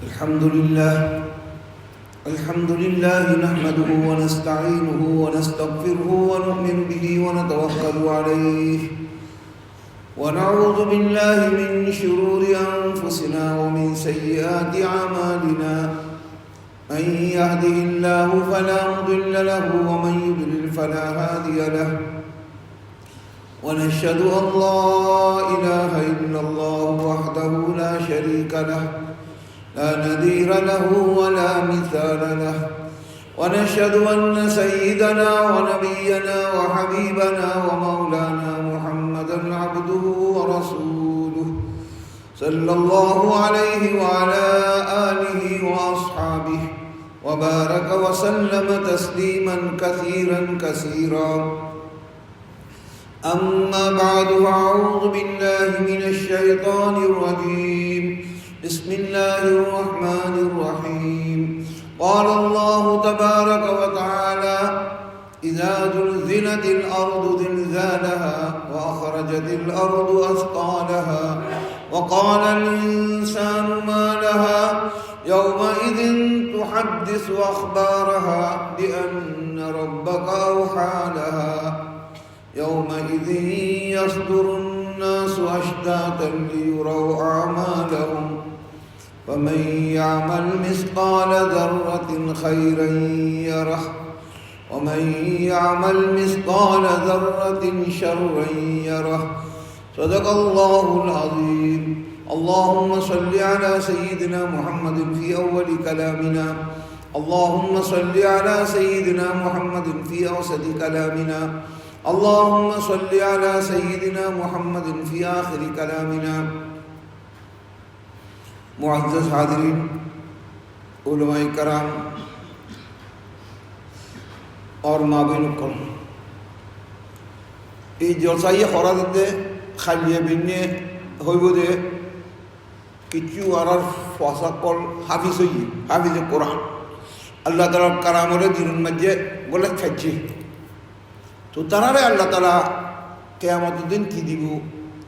الحمد لله نحمده ونستعينه ونستغفره ونؤمن به ونتوكل عليه ونعوذ بالله من شرور أنفسنا ومن سيئات أعمالنا من يهده الله فلا مضل له ومن يضلل فلا هادي له ونشهد أن لا إله إلا الله وحده لا شريك له لا نذير له ولا مثال له ونشهد أن سيدنا ونبينا وحبيبنا ومولانا محمدا عبده ورسوله صلى الله عليه وعلى آله وأصحابه وبارك وسلم تسليما كثيرا كثيرا أما بعد فأعوذ بالله من الشيطان الرجيم بسم الله الرحمن الرحيم قال الله تبارك وتعالى إذا زلزلت الأرض زلزالها وأخرجت الأرض أثقالها وقال الإنسان ما لها يومئذ تحدث أخبارها بأن ربك أوحى لها يومئذ يصدر الناس أشتاتا ليروا أعمالهم فمن يعمل مثقال ذرة خيرا يره ومن يعمل مثقال ذرة شرا يره صدق الله العظيم اللهم صل على سيدنا محمد في أول كلامنا اللهم صل على سيدنا محمد في أوسط كلامنا اللهم صل على سيدنا محمد في آخر كلامنا मुअज़्ज़ज़ हाज़रीन उलमाए कराम और माबेनुकुम এই জলসাইয়ে খরাদে খালিয়ে বিনে হইব যে কিছু আর ফসাকল হাফিজ হই হাফিজ কোরআন আল্লাহ তাআলার কারামরে দিনের মধ্যে বলে খাচ্ছি তো তারারে আল্লাহ তাআলা কিয়ামতের দিন কি দিব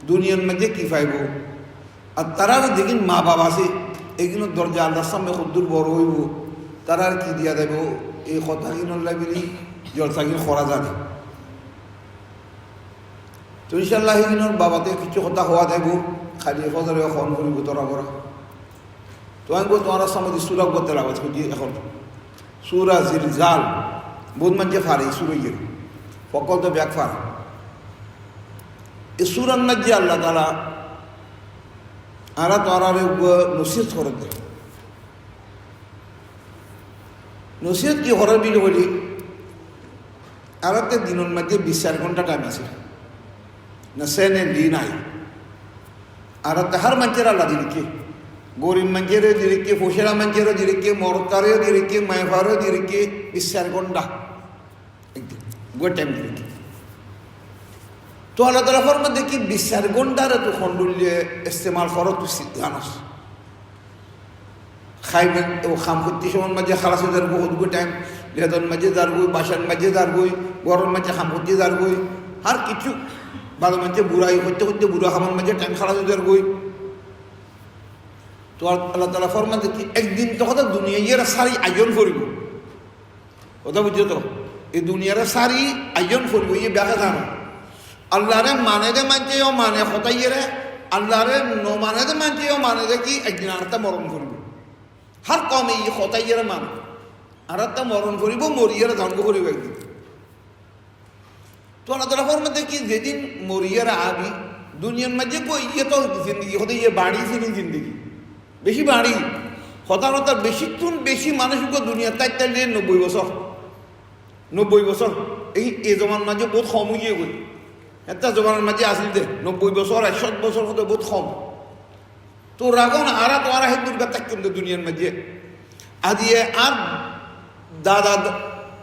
দুনিয়ার মধ্যে কি পাইব আর তারার দেখিন মা বাবা আছে এগুলো দরজা আল্লাহর সামনে কদ্দুর বড় হইব তারার কি দিয়া দেব এই কথাগিন লাগি জলসাগিন খরা জানে তো ইনশাল্লাহ এগুলোর বাবাতে কিছু কথা হওয়া দেব খালি ফজরে খন করিব তোরা বড়া তো আমি তোমার সামনে সুরা করতে লাগাচ্ছি এখন সুরা জিলজাল বহুত মানুষে ফারে সুরই গেল ফকল তো ব্যাগ ফার এই সুরার মধ্যে আল্লাহ তাআলা আরা তো আরারে নসিহত করে দেয় নসিহত কি হরার বিল বলি আরাতে দিনের মধ্যে 24 ঘন্টা টাইম আছে না সেনে দি নাই আরাতে হার মানুষের আল্লাহ দিলিকে গরিব মানুষের দিলিকে ফসেরা মানুষের দিলিকে মরতারে দিলিকে মায়ফারে দিলিকে 24 ঘন্টা একদিন গো টাইম দিলিকে তো আল্লাহ তাআলা ফরমান দেখি 24 ঘন্টার তো খন্ডুল্যে ইস্তেমাল করো তো জানাস খাইবেন ও খাম করতে সময় মাঝে খালাস হয়ে যার বহুত গো টাইম লেদন মাঝে যার গই বাসান মাঝে যার গই গরম মাঝে খাম করতে যার গই আর কিছু বারো মাঝে বুড়াই করতে করতে বুড়া খামার মাঝে টাইম খালাস হয়ে যার গই তো আল্লাহ তাআলা ফরমান দেখি একদিন তো কথা দুনিয়ার সারি আয়োজন করিব কথা বুঝছো তো এই দুনিয়ার সারি আয়োজন করিব এই ব্যাখ্যা জানো আল্লাহরে মানে দে মানছেও মানে হতাইয়ে আল্লাহরে ন মানে দে মানছেও মানে দে কি একদিন আরটা মরণ করিব হার কমে এই হতাইয়ে মানে আরটা মরণ করিব মরিয়ে ধ্বংস করিব একদিন তো আল্লাহ তাআলা ফরমাতে কি যেদিন মরিয়ে আবি দুনিয়ার মাঝে কই ইয়ে তো জিন্দগি হতে ইয়ে বাড়ি ছিলি জিন্দগি বেশি বাড়ি হতার বেশিক্ষণ বেশি মানুষকে দুনিয়ার তাই 90 বছর 90 বছর এই জমান মাঝে বহুত কম হয়ে গই একটা জমানার মাঝে আসিল দে 90 বছর 100 বছর হতে বহুত কম তো রাগন আরা তো আরা হে দুর্গা থাকতেন দুনিয়ার মাঝে আদিয়ে আর দাদা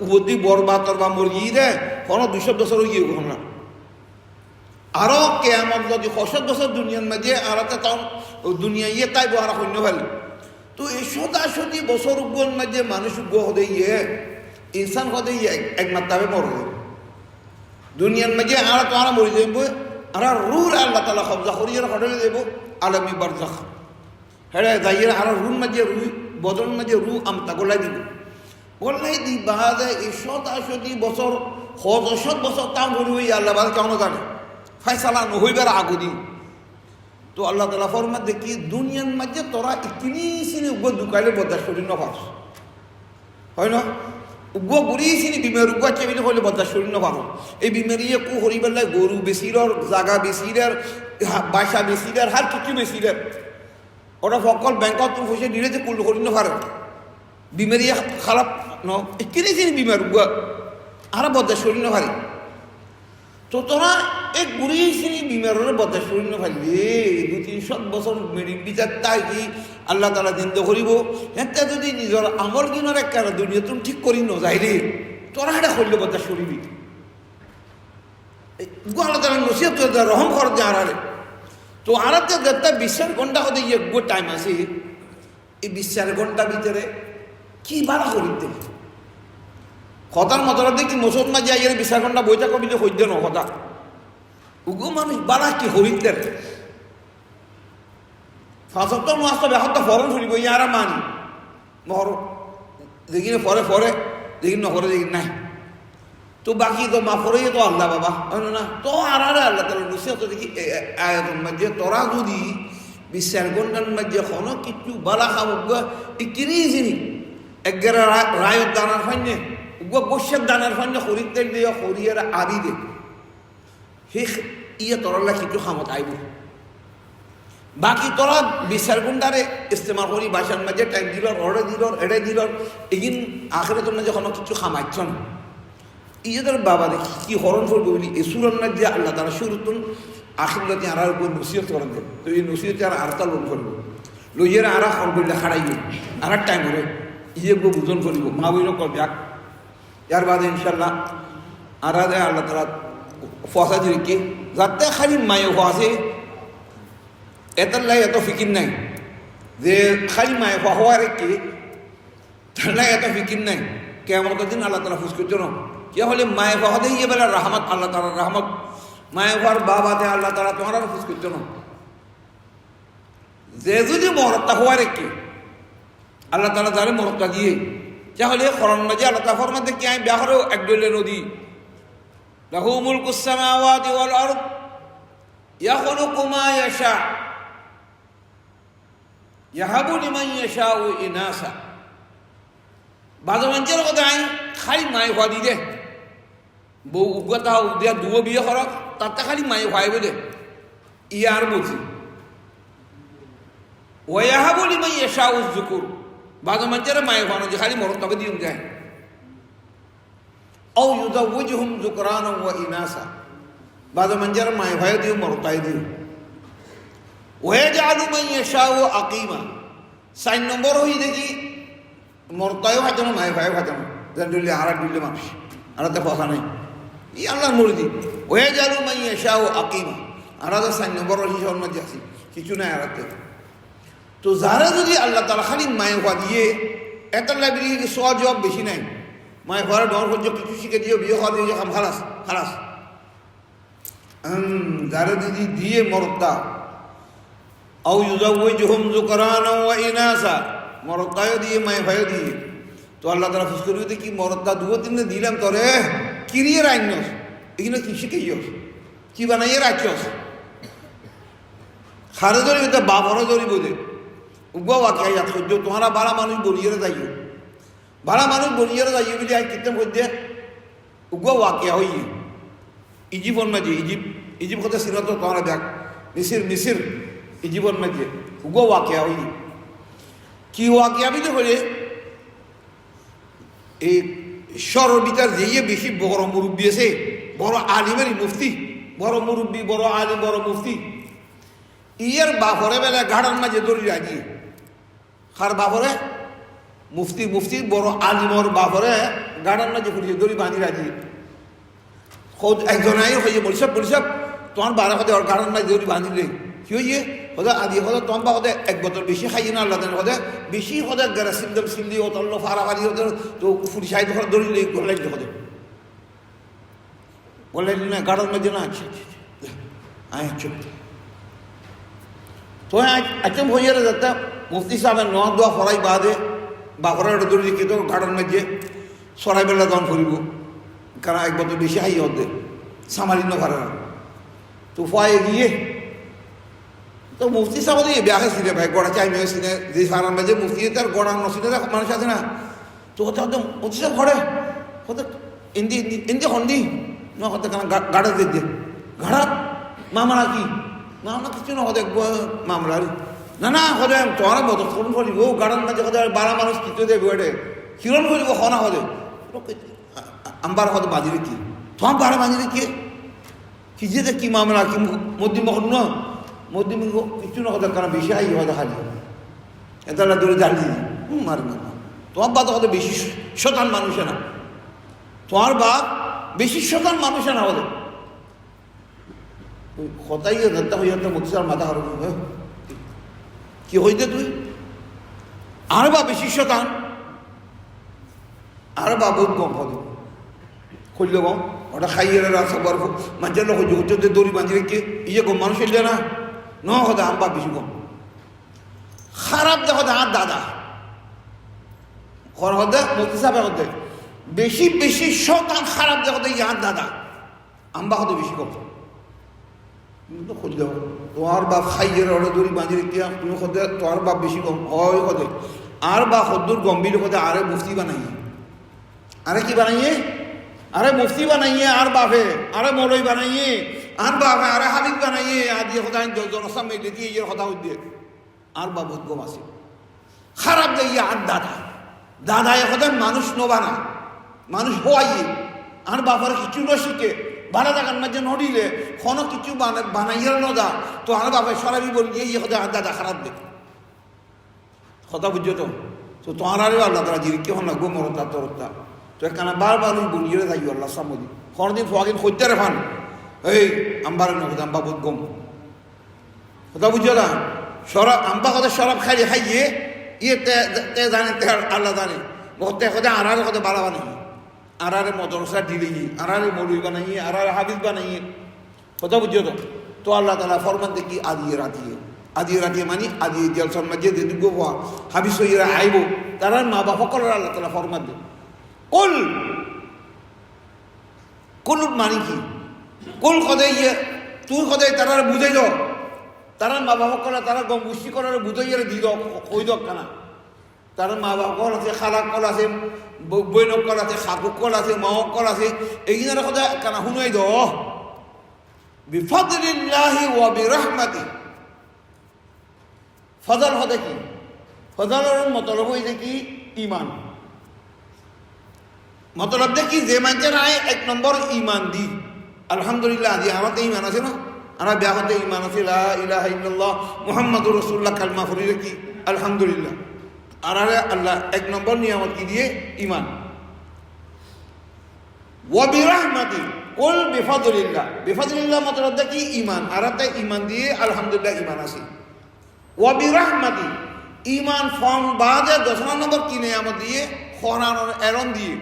উবদি বরবাতর বা মরগি দে কোনো 200 বছর হয়ে গেল না আরো কিয়ামত যদি 100 বছর দুনিয়ার মাঝে আরাতে তখন দুনিয়া ইয়ে তাই বহারা শূন্য ফেলে তো এই 100 বছর উপর মাঝে মানুষ হতে ইয়ে ইনসান হতে ইয়ে একমাত্রাবে মরবে দুনিয়ার মাঝে আরা তো আরা মরে যাইব আর রুল আল্লাহ তাআলা কবজা করিয়ে হটে দেব আলামী বারজাখ হেড়ে যাইয়ে আর রুন মাঝে রুই বদল মাঝে রু আমতা গোলাই দিব গোলাই দি বাহাদে এই 87 বছর 100 বছর তাও বলি আল্লাহ বাদ কেমন জানে ফাইসালা নহইবার আগুদি তো আল্লাহ তালা ফরমা দেখি দুনিয়ার মাঝে তোরা ইতিনি সিনি উগ্র ঢুকাইলে বরদাস্ত করি নপাস হয় না উগ্র গুড়ি সিনি বিমের উগ্র চেবিলে হইলে বরদাস্ত করি নপাস এই বিমেরিয়ে কু হরিবেলায় গরু বেশিরর জাগা বেশিরার বাসা বেশিরার হার কিছু বেশিরার ওরা সকল ব্যাংকত তুমি পয়সা দিলে যে কুল করি নপারে বিমেরিয়ে খারাপ ন ইতিনি সিনি বিমের উগ্র আর বরদাস্ত করি নপারে তো তোরা এক গুড়ি সিনি বিমারের বরদাস্ত করি নপারলে 200-300 বছর মেডিক বিচার তাই কি আল্লাহ তালা চিন্তা করিব একটা যদি নিজের আমল কিনার একটা দুনিয়া তুমি ঠিক করি নযাইলে তোরা এটা করলে বরদাস্ত করিবি আল্লাহ তালা নসিহত রহম কর যে আড়ারে তো আড়াতে যেটা 20 ঘন্টা হতে একগো টাইম আছে এই 20 ঘন্টা ভিতরে কি বাড়া করিতে কথার মতরা দেখি মুসলমান যাই 20 ঘন্টা বইটা কবিলে হইত ন কথা উগো মানুষ বাড়া কি হরিতের ফাঁসত্তর মাস তো ব্যাহত ফরন ফুরিব ইয়ারা মানি মহর দেখি পরে পরে দেখি নহরে দেখি নাই তো বাকি তো মা ফরে তো আল্লাহ বাবা হয় না তো আর আল্লাহ তালা নুসিয়া তো দেখি আয়াতের মাঝে তোরা যদি 20 ঘন্টার মাঝে কোনো কিছু বালা খাবো ইকিনি জিনি একগারে রায়ত দানার ফাইনে উগো বসের দানার ফাইনে হরিতে দিয়ে হরিয়ার আবি দে হে ইয়ে তোরা কিছু খামত আইব বাকি তোরা 20 ঘন্টারে ইস্তেমাল করি বাসার মাঝে টাইম দিল অর্ডার দিল এড়ে দিল এগিন আখেরে তোমরা যখন কিছু খামাইছ না ইয়েদের বাবা দেখি কি হরণ করবে বলি এ সুরন না যে আল্লাহ তারা সুরতুন আখিরাতে আর উপর নসিহত করেন তো এই নসিহতে আর আরতা লোন করবো লইয়ের আর হল বললে খাড়াইব আর টাইম হলে ইয়ে গো বুঝন করিব মা বইল করবে ইয়ার বাদে ইনশাল্লাহ আর আল্লাহ তালা ফসা দিকে যাতে খালি মায়ে ফসে এটার লাই এত ফিকির নাই যে খালি মায়ে হওয়ার কি তার লাই এত ফিকির নাই কেমন দিন আল্লাহ তালা ফুস করছো না কে হলে মায়ে ফহাদে ইয়ে বেলা রহমত আল্লাহ তালা রহমত মায়ে হওয়ার বাবাতে আল্লাহ তালা তোমার আর ফুস করছো না যে যদি মহরতটা হওয়ার কি আল্লাহ তালা যারে মহরতটা দিয়ে তাহলে করণ মাঝে আল্লাহ তা ফরমাতে কি আমি ব্যাহরেও একডলে নদী লাহু মুলকুস সামাওয়াতি ওয়াল আরদ ইয়াখলুকু মা ইয়াশা ইয়াহাবু লিমান ইয়াশাউ ইনাসা বাজা মানুষের কথা আই খালি মাই হওয়া দি দে বউ উগতা দিয়া দুয়ো বিয়ে করক তাতে খালি মাই হওয়াইব দে ইয়ার বুঝি ওয়াহাবু লিমান ইয়াশাউ যুকুর বাজা মানুষের মাই হওয়ানো যে খালি মরদ তবে দিন যায় ও ইউজাউজুহুম যুকরানা ওয়া ইনাসা বাজা মানুষের মাই হওয়া দিও মরতাই দিও ওয়াজালু মান ইয়াশাউ আকিমা 4 নম্বর হই দেখি মরতায়ও হাজানো মাই ভাইও হাজানো যেন দিলে আর দিলে মানুষ আরাতে কথা নাই ই আল্লাহর মুরিদি ওয়াজালু মান ইয়াশাউ আকিমা আরাতে 4 নম্বর হিসাব মধ্যে আছে কিছু নাই আরাতে তো যারা যদি আল্লাহ তাআলা খালি মাই হওয়া দিয়ে এত লাইব্রেরি সোয়া জবাব বেশি নাই মাই হওয়ার ডর হচ্ছে কিছু শিখে দিও বিয়ে হওয়া দিয়ে কাম খালাস খালাস যারা যদি দিয়ে মরতা আও ইউজাউজুহুম যুকরানা ওয়া ইনাসা মরদায়ও দিয়ে মায়ে ভাইও দিয়ে তো আল্লাহ তালা ফুস করবি কি মরদা 2-3 দিলাম তোরে কিরিয়ে রাখনস এখানে কি শিখাইস কি বানাইয়ে রাখছস খারে ধরি তো বাপরও ধরি বোঝে উগো ওয়াকে ইয়াদ করছো তোমারা বাড়া মানুষ বলিয়ে যাইও বাড়া মানুষ বলিয়ে যাইও বলে আই কিতাব করছে উগো ওয়াকে হই ইজিপ্টর মাঝে ইজিপ্ট কথা সিরাত তোমরা দেখ মিসির ইজিপ্টর মাঝে উগো ওয়াকে হই কি ওয়াকিয়া বিধি হলে এই শহরের ভিতর যে বেশি বড় মুরব্বী আছে বড় আলিমের মুফতি বড় মুরব্বী বড় আলিম বড় মুফতি ইয়ের বাপরে বেলা গাড়ার মাঝে দড়ি রাজি খার বাপরে মুফতি বড় আলিমর বাপরে গাড়ার মাঝে ফুটিয়ে দড়ি বাঁধি রাজি একজন আই হয়ে বলিসব তোমার বারা হতে ওর গাড়ার মাঝে দড়ি বাঁধিলে কি হইয়ে হদা আদি হদা তম্বা হদে 1 বোতল বেশি খাই না আল্লাহ হদে বেশি হদে গারা সিলদম সিলদি ও তল্ল ফারাফারি হদে তো ফুটি সাইড করে দড়ি গলাই হদে গলাই না গাড়ার মাঝে না আচ্ছা আচ্ছা চুপ তো আচম হইয়ার যাতা মুফতি সাহেবের নোয়া দোয়া ফরাই বাদে বা ফরাই দৌড়ি দিকে তো গার্ডেন মাঝে সরাই বেলা দন ফুরিব কারণ এক বছর বেশি হাই হতে সামারিন্য পারে না তো ফয়ে গিয়ে তো মুফতি সাহেব দিয়ে ব্যাগে ছিনে ভাই গড়া চাই মেয়ে ছিনে যে সারান বাজে মুফতি তার গড়া নছিনে মানুষ আছে না তো হতে হতে মুফতি সাহেব ঘরে হতে এন্দি এন্দি হন্দি না হতে কেন গাড়া দিয়ে ঘাড়া মামলা কি মামলা কিছু না হতে মামলা না না হতে তোমার মতো ফোন করিব গাড়ার মাঝে হতে বারা মানুষ কিছু দেবে ওটে কিরণ করিব হনা হতে আমার হতে বাজিরে কি তোমার বারা বাজিরে কি কি যে কি মামলা কি মধ্যম মখন ন মধ্যম কিছু না হতে কারণ বেশি আই হতে খালি এটা দূরে জানিয়ে মারি না তোমার বাদ হতে বেশি শতান মানুষে না তোমার বাপ বেশি শতান মানুষে না হতে হতাই ধরতে হইয়া মুক্তির মাথা হার কি হইতে তুই আর বা বেশি শতান আর বা বহুত কম হতে খুললে গম ওটা খাইয়ে রাস্তা বরফ মানুষের লোক হচ্ছে দড়ি বাঁধি রেখে ইয়ে গম মানুষ এলে না ন হতে আম বা বেশি কম খারাপ দেখো আর দাদা খর হতে মুক্তি সাহেব হতে বেশি বেশি শতান খারাপ দেখো ইয়ার দাদা আম্বা হতে বেশি কম তো খুঁজ দেবো তোমার বাপ খাইয়ে ওটা দড়ি বাঁধি রেখে তুমি হতে তোমার বাপ বেশি কম হয় হতে আর বা হদ্দুর গম্ভীর হতে আরে মুফতি বানাইয়ে আরে কি বানাইয়ে আরে মুফতি বানাইয়ে আর বাপে আরে মরই বানাইয়ে আর বাপে আরে হাবিব বানাইয়ে আর দিয়ে সদায় জনসামনে দিয়ে ইয়ে কথা দিয়ে আর বা বহুত গম আছে খারাপ দেয় আর দাদা দাদা সদায় মানুষ নবানা মানুষ হওয়াইয়ে আর বাবার কিছু ন শিখে ভাড়া দেখার মাঝে নড়িলে কোনো কিছু বানাইয়ে নদা তো আর বাপে সরাবি বলি ইয়ে সদায় আর দাদা খারাপ দেখে কথা বুঝছো তো তোমার আরে আল্লাহ তারা জিরিকে হন না গো মরতা তরতা তো একখানা বারবার বলিয়ে থাকি আল্লাহ সামদি কোনদিন ফোয়াকিন হইতে রে ফান এই আম্বার নদা আম্বা বহুত গম কথা বুঝছো না সরব আম্বা কথা সরব খাইয়ে খাইয়ে ইয়ে তে জানে তে আল্লাহ জানে বহুতে কথা আর কথা বাড়া বানাই আর মদরসা দিলেই আর মৌলবি বানাইয়ে আর হাবিজ বানাইয়ে কথা বুঝছো তো আল্লাহ তালা ফরমান দেখি আদিয়ে রাতিয়ে মানে আদি জলসার মাঝে যদি গোয়া হাবিজ হইরা আইব তারা মা বাপ সকলের আল্লাহ তালা ফরমান দেব কুল মানে কি কুল সদাই তুই সদাই তারা বুঝাই দাও তারা মা বাপ সকলে তারা গম গুষ্টি করার বুঝাইয়ে দি দাও কই দাও কেনা তার মা বাপ কল আছে খালাক কল আছে বৈনক কল আছে শাকুক কল আছে মাওক কল আছে এইখানে সদায় কেনা শুনাই দাও বিফাদলিল্লাহি ওয়া বিরহমাতি ফজল হতে কি ফজলের মতলব হয়েছে কি ইমান মতলব দেখি যে মানুষের আয় এক নম্বর ইমান দি আলহামদুলিল্লাহ আদি আমাতে ইমান আছে না আমরা ব্যাহতে ইমান আছে লা ইলাহা ইল্লাল্লাহ মুহাম্মাদুর রাসূলুল্লাহ কালমা পড়ি কি আলহামদুলিল্লাহ আর আল্লাহ এক নম্বর নিয়ামত কি দিয়ে ইমান ওয়া বিরহমাতি কুল বিফাদলিল্লাহ মতলব দেখি ইমান আর ইমান দিয়ে আলহামদুলিল্লাহ ইমান আছে ওয়াবিরাহমাতি ইমান ফর্ম বাদে 10 নম্বর কি নিয়ামত দিয়ে খরানোর এলম দিয়ে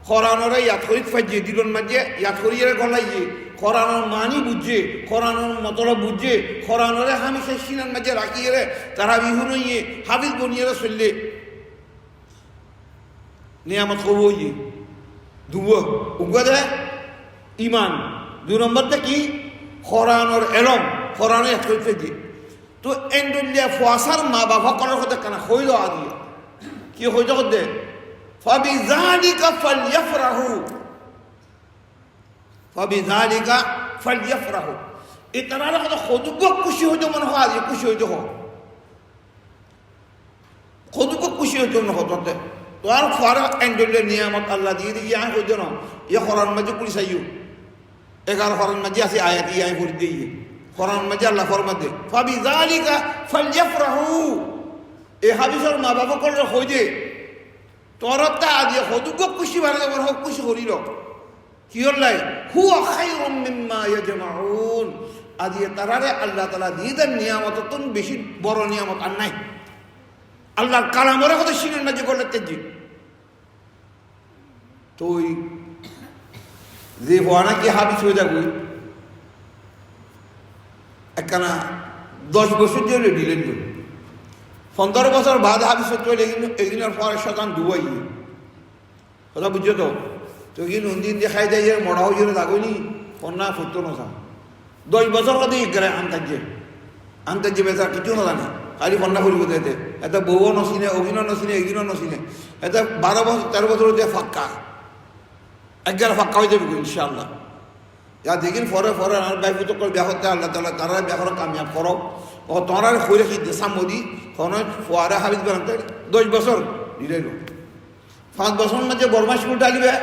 খরানোর ইয়াদ করি ফাইজে দিলন মাঝে ইয়াদ করিয়ে গলাইয়ে খরানোর মানি বুঝে খরানোর মতলব বুঝে খরানোরে হামিশে সিনার মাঝে রাখিয়ে তারা বিহুন ইয়ে হাবিজ বনিয়ে চললে নিয়ামত কব ইয়ে দুব উগা ইমান 2 নম্বরটা কি খরানোর এলম খরানো এক হইতে দিয়ে তো এন্ডুলিয়া ফুয়াশার মা বাবা করার কথা কেন হইল আদিয়ে কি হইতে করতে ফাবিযালিকা ফালইয়াফরাহু এই তারা কথা খোদুক খুশি হইতে মনে হয় আদিয়ে খুশি হইতে হোক খোদুক খুশি হইতে মনে হতে তো আর ফারা এন্ডুলিয়া নিয়ামত আল্লাহ দিয়ে দিয়ে আয় হইতে না ইয়ে খরান মাঝে পুলিশ আইও 11 খরান মাঝে আছে আয়াত ইয়ে আয় করে দিয়ে কোরআন মাঝে আল্লাহ ফরমান দে ফাবিযালিকা ফালইয়াফরাহু এ হাবিজর মা বাবা করলে হইদে তরতা আদি হদুক খুশি বাড়ে বড় খুশি করিল কি হলাই হুয়া খায়রুম মিম্মা ইয়াজমাউন আদি তারারে আল্লাহ তাআলা দিদার নিয়ামত তুন বেশি বড় নিয়ামত আর নাই আল্লাহর কালামের কথা শুনেন না যে করলে তেজি তুই যে বানা কি হাবিজ হয়ে যাবি একখানা 10 বছর জেলে দিলেন 15 বছর বাদ হাবিস চলে এগিনের পরে শতান দুয়াই কথা বুঝছো তো তো এগিন উন্দিন দেখাই যায় যে মরা হয়ে গেলে থাকোনি কন্যা ফুটতো না 10 বছর কথা গেলে আন্তাজ্যে বেচার কিছু না জানে খালি কন্যা ফুরিব দিতে এটা বউও নচিনে অভিনয় নচিনে এগিনও নচিনে এটা 12 বছর 13 বছর যে ফাঁকা একবার ফাঁকা হয়ে যাবে ইনশাআল্লাহ যা দেখিন পরে আর ভাই পুতকল বিয়া করতে আল্লাহ তাআলা তারা বিয়া করা কামিয়াব করো ও তোমরা কই রাখি দেশা মোদি কোন ফুয়ারা হাবিজ বানাতে 10 বছর দিলেন 5 বছর মধ্যে বরমাস স্কুল ডালিবে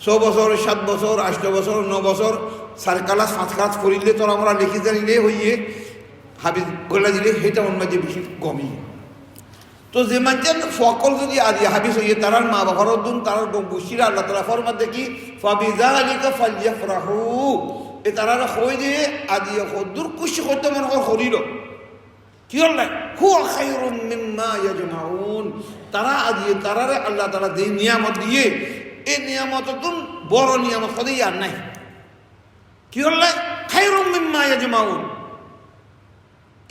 6 বছর 7 বছর 8 বছর 9 বছর সার্কালাস 5 ক্লাস করিলে তোরা আমরা লিখি জানিলে হইয়ে হাবিজ গলা দিলে সেটা ওর মাঝে বেশি কমই তো যে মানুষের সকল যদি আদি হাবিজ হইয়ে তারার মা বাবার দুন তারার বসিরা আল্লাহ তাআলা ফরমান দেখি ফাবিযালিকা ফালইফরাহু এ তারার হই যে আদি হদুর খুশি হতে মন করিল কি হল হুয়া খায়রুম মিম্মা ইয়াজমাউন তারা আদি তারার আল্লাহ তাআলা যে নিয়ামত দিয়ে এই নিয়ামততুন বড় নিয়ামত হতেই আর নাই কি হল খায়রুম মিম্মা ইয়াজমাউন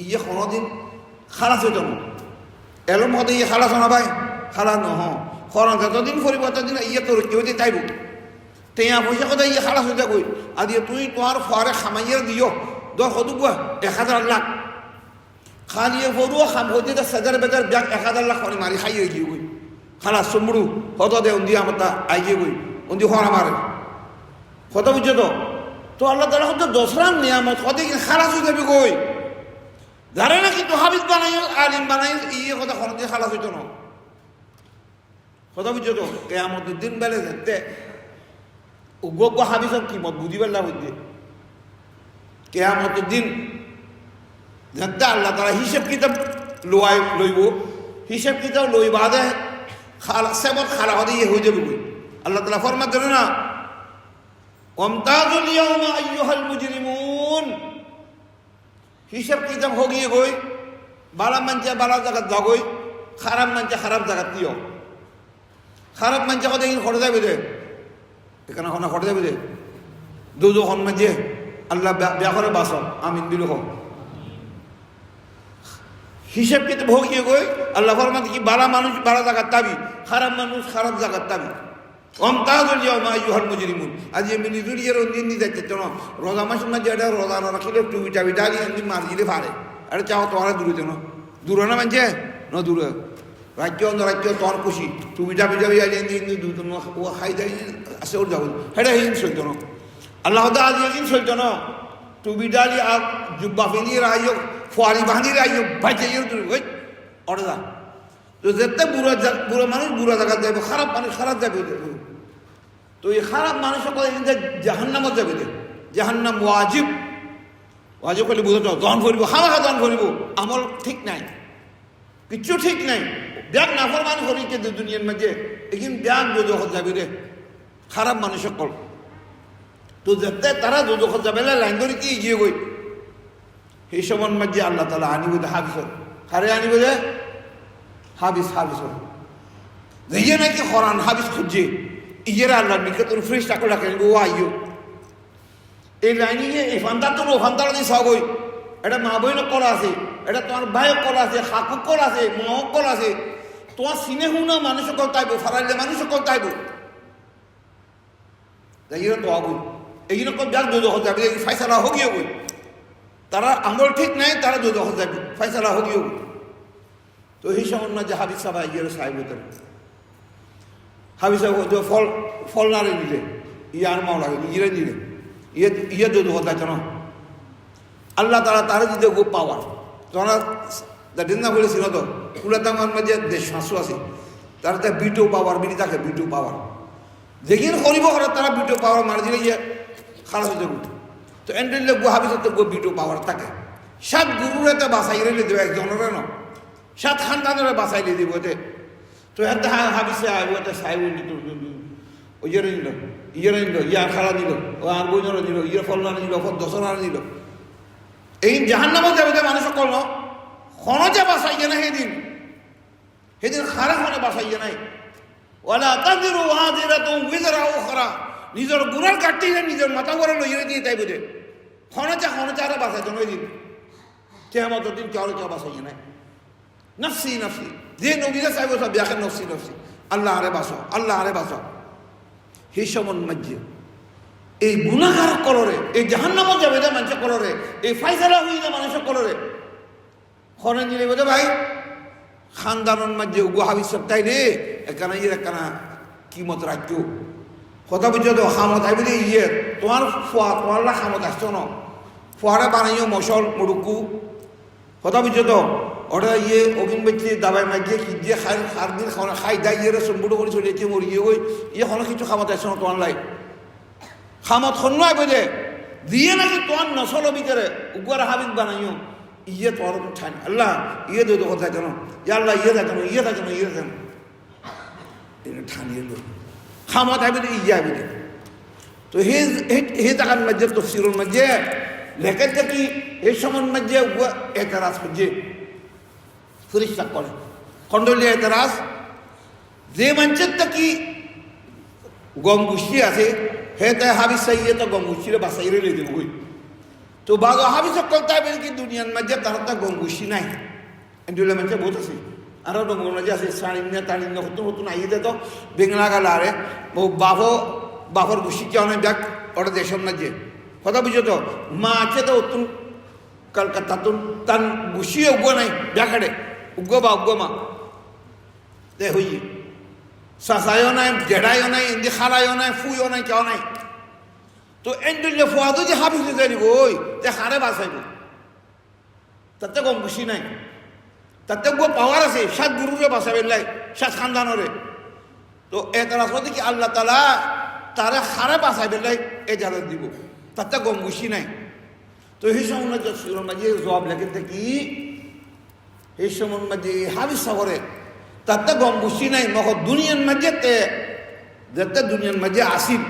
ইয়ে কোনোদিন খালাস হইত না এলম হতে ইয়ে খালাস না ভাই খালাস নহ খরচ যতদিন ফুরিব ততদিন ইয়ে তোর কেউ দিয়ে চাইব টেয়া পয়সা কথা ইয়ে খালাস হইতে কই আদি তুই তোমার ফারে খামাইয়ের দিও দর কত গুয়া 1000 লাখ খালিয়ে ফরুয়া খাম হইতে সাজার বেজার ব্যাগ 1000 লাখ করে মারি খাইয়ে গিয়ে কই খালাস সমড়ু হত দে উন্দি আমতা আইয়ে কই উন্দি খরা মারে কথা বুঝছো তো আল্লাহ তাআলা হতে দশরান নিয়ামত হতে খালাস হয়ে যাবে কই যারা নাকি তো হাবিজ বানাই আলিম বানাই ইয়ে কথা খরচে খালাস হইতো না কথা বুঝছো তো কেয়ামতের দিন বেলে যেতে উগ্র হাবিজ কিমত বুঝিবার লাভ হইতে কেয়ামতের দিন যেতে আল্লাহ তারা হিসেব কিতাব লইব হিসেব কিতাব লই বাদে সেবত খালা হতে ইয়ে হয়ে যাবে বই আল্লাহ তাআলা ফরমান দেন না ওয়ামতাজুল ইয়াওমা আইয়ুহাল মুজরিমুন হিসাব কিতাব হগিয়ে গই বালা মানছে বালা জায়গা যাগই খারাপ মানছে খারাপ জায়গা দিও খারাপ মানছে কথা খড়ে যাবে দে এখানে হনা খড়ে যাবে দে দুজো হন মানছে আল্লাহ বিয়া করে বাস আমিন দিল হোক হিসাব কিতাব হগিয়ে গই আল্লাহ ফরমান কি বালা মানুষ বালা জায়গার দাবি খারাপ মানুষ খারাপ জায়গার দাবি ওয়ামতাজুল ইয়াওমা আইয়ুহাল মুজরিমুন আজ এমনি নিজুরিয়ের দিন নিয়ে যাচ্ছে তো রোজা মাসের মাঝে এটা রোজা না রাখিলে টুবি টাবি ডালি আমি মার দিলে পারে এটা চাও তোমার দূরে তো দূরে না মানছে ন দূরে রাজ্য অন্য রাজ্য তোর খুশি টুবি টাবি যাবি আজ ও খাই যাই আছে ওর যাবো সেটা হিন সইত না আল্লাহ আজ হিন সইত না টুবি ডালি আর জুব্বা ফেলিয়ে আইয় ফোয়ারি বাঁধিয়ে আইয় বাইচে ওই অর্ডার যা তো যেতে বুড়ো মানুষ বুড়ো জায়গা যাবে খারাপ মানুষ খারাপ যাবে তো এই খারাপ মানুষ জাহান্নামত যাবে জাহান্নাম ওয়াজিব করলে বুঝতে দহন করিব হামাখা দহন করিব আমল ঠিক নাই কিচ্ছু ঠিক নাই ব্যাগ নাফরমান করি কিন্তু দুনিয়ার মাঝে এখানে ব্যাগ দোজখত যাবে রে খারাপ মানুষ সকল তো যেতে তারা দোজখত যাবে লাইন ধরে কি গিয়ে গই সেই সময়ের মাঝে আল্লাহ তাআলা আনিব হাবিস হারে আনিব যে হাবিস যে নাকি হরান হাবিস খুঁজছে ইয়েরা আল্লাহ নিকটর ফ্রেশ টাকা রাখেন ও আইও এই লাইনিংয়ে এই ফান্তার তো ফান্তার দিয়ে সবই এটা মা বইনক কল আছে এটা তোমার ভাইয়ের কল আছে হাকুক কল আছে মাওক কল আছে তোমার সিনে হুনা মানুষ সকল তাইব ফারাইলে মানুষ সকল তাইব যাইও তো আবুই এইগুলো ব্যাগ দোজখ যাবে ফাইসালা হগিয়ে বই তারা আমল ঠিক নাই তারা দোজখ যাবে ফাইসালা হগিয়ে বই তো এই সময় যে হাবিজ সাহেব ইয়ের সাহেব হতেন হাবিজ সাহেব ফল না রে নিলে ইয়ে আর মাও লাগে ইয়ে নিলে ইয়ে যদি হতে না আল্লাহ তারা তারা দিতে গো পাওয়ার তোমরা দিন না বলেছিল তো কুলাতামার মাঝে দেশ শাঁসু আছে তারা তার বিটো পাওয়ার বিড়ি থাকে বিটো পাওয়ার যেখানে করিব করে তারা বিটো পাওয়ার মারি দিলে ইয়ে খারাপ হতে গো তো এন্ড্রয়েড গো হাবিজ গো বিটো পাওয়ার থাকে সব গুরুরে তো বাসাই রেলে দেবে একজনের না 7 খানদানের বাসাইলে দিব তো একটা হাবিসে আইব একটা সাহেব ওই ইয়ে নিল ইয়ার খারা নিল ও আর বইনর নিল ইয়ের ফল নিল ফল দশনার নিল এই জাহান্নামত যাবে মানুষ সকল খনজে বাসাইয়ে না সেদিন খারা খনে বাসাইয়ে নাই ওয়ালা তাজিরু ওয়াজিরাতুন উযরা উখরা নিজের গুনার কাটিয়ে নিজের মাথা করে লইয়ে দিয়ে তাই বুঝে খনজে আর বাসাইতো না দিন কিয়ামতের দিন কেউ কেউ বাঁচাইয়ে নাই নফসি নফসি যে নবীরা চাইব সব দেখেন নফসি নফসি আল্লাহ আরে বাঁচাও আল্লাহ আরে বাঁচাও সেই সমন মাঝে এই গুনাহার কলরে এই জাহান্নামত যাবে যে মানুষের কলরে এই ফাইসালা হয়ে যায় মানুষের কলরে হরেন দিলে বোঝে ভাই খানদানের মাঝে গুহাবি সব তাই রে এখানে একখানা কি মত রাখত কথা বুঝছো তো খামত আইবি রে ইয়ে তোমার ফোয়া তোমার খামত আসছো না ফোয়ারা বানাইও মশল মুড়ুকু কথা বুঝছো তো ওটা ইয়ে অগিন বেচে দাবাই মাঝে কি দিয়ে খার দিন খাই দাই ইয়ে সম্বুটো করে চলেছে মরি ওই ইয়ে কোনো কিছু খামত আসছো না তোমার লাই খামত খন নয় বোঝে দিয়ে নাকি তোমার নসল ভিতরে উগ্র হাবিজ বানাইও ইয়ে তোমার ঠাই আল্লাহ ইয়ে দে কথা কেন আল্লাহ ইয়ে দেখেন ইয়ে দেখেন ইয়ে দেখেন ঠানিয়ে লো খামত আইবি ইয়ে আইবি তো হে জায়গার মাঝে তফসিরের মাঝে লেখেন কি এই সময়ের মাঝে এতরাজ হচ্ছে ফরিস্তা করে খন্ডলীয় এতরাজ যে মানুষের কি গম গুষ্টি আছে হে তাই হাবিজ চাইয়ে তো গম গুষ্টিরে বাঁচাইরে লে দেব তো বাগো হাবিজ কলতা বের কি দুনিয়ার মাঝে তার তা গম গুষ্টি নাই এন্ডুলে মাঝে বহুত আছে আরও ডোমর মাঝে আছে সাড়িনে তাড়িনে নতুন নতুন আইয়ে তো বেঙ্গলা গালা আরে বাফর গুষ্টি কে অনেক দেখ ওটা দেশের মাঝে কথা বুঝো তো মা আছে তো উত্তম কলকাতা তো তার গুছিয়ে উগ্র নাই দেখাড়ে উগ্র বা উগ্র মা তে হইয়ে সাসায়ও নাই জেডাইও নাই এমনি খারাইও নাই ফুইও নাই কেউ নাই তো এন্ডুলে ফোয়াদো যে হাবিজ জানিব ওই তে হারে বাঁচাইব তাতে কম গুছি নাই তাতে গো পাওয়ার আছে সাত গুরুরে বাঁচাবে লাই সাত খানদানরে তো এতরাজ হতে কি আল্লাহ তালা তারা হারে বাঁচাইবে লাই এজারত দিব তাতে গম গুছি নাই তো সেই সময় মাঝে জবাব লেখেন কি এই সময় মাঝে হাবিজ সাগরে তাতে গম গুছি নাই মক দুনিয়ার মাঝে যাতে দুনিয়ার মাঝে আসিল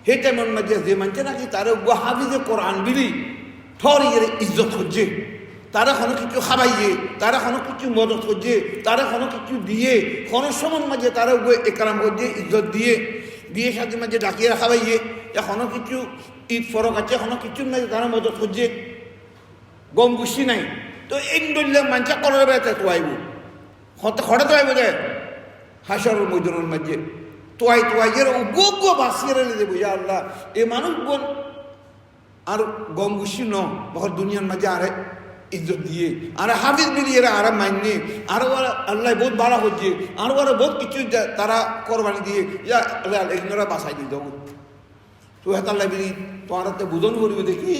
সেই টাইমের মাঝে যে মানছে নাকি তারা গো হাবিজে কোরআন বিলি ঠর ইয়ে ইজ্জত করছে তারা কোনো কিছু খাবাইয়ে তারা কোনো কিছু মদত করছে তারা কোনো কিছু দিয়ে কোনো সময় মাঝে তারা গো একরাম করছে ইজ্জত দিয়ে বিয়ে সাথে মাঝে ডাকিয়ে খাবাইয়ে এখনো কিছু ঈদ ফরক আছে এখনো কিছু মাঝে তারা মদত করছে গম গুছি নাই তো এই দলিলে মানছে করার বেড়াতে তো আইব খড়ে তো আইব যে হাসর মৈদানের মাঝে তোয়াই এর গো বাঁচিয়ে দেবো ইয়া আল্লাহ এই মানুষ বোন আর গম গুছি ন বহর দুনিয়ার মাঝে আরে ইজ্জত দিয়ে আর হাফিজ মিলিয়ে আরাম মাইনে আরো আল্লাহ বহুত বাড়া হচ্ছে আরো আরো বহুত কিছু তারা কোরবানি দিয়ে ইয়া আল্লাহ এগুলোরা বাঁচাই দিয়ে দেবো তো হেতাল্লাহ বিলি তোমার বুঝন করবে দেখি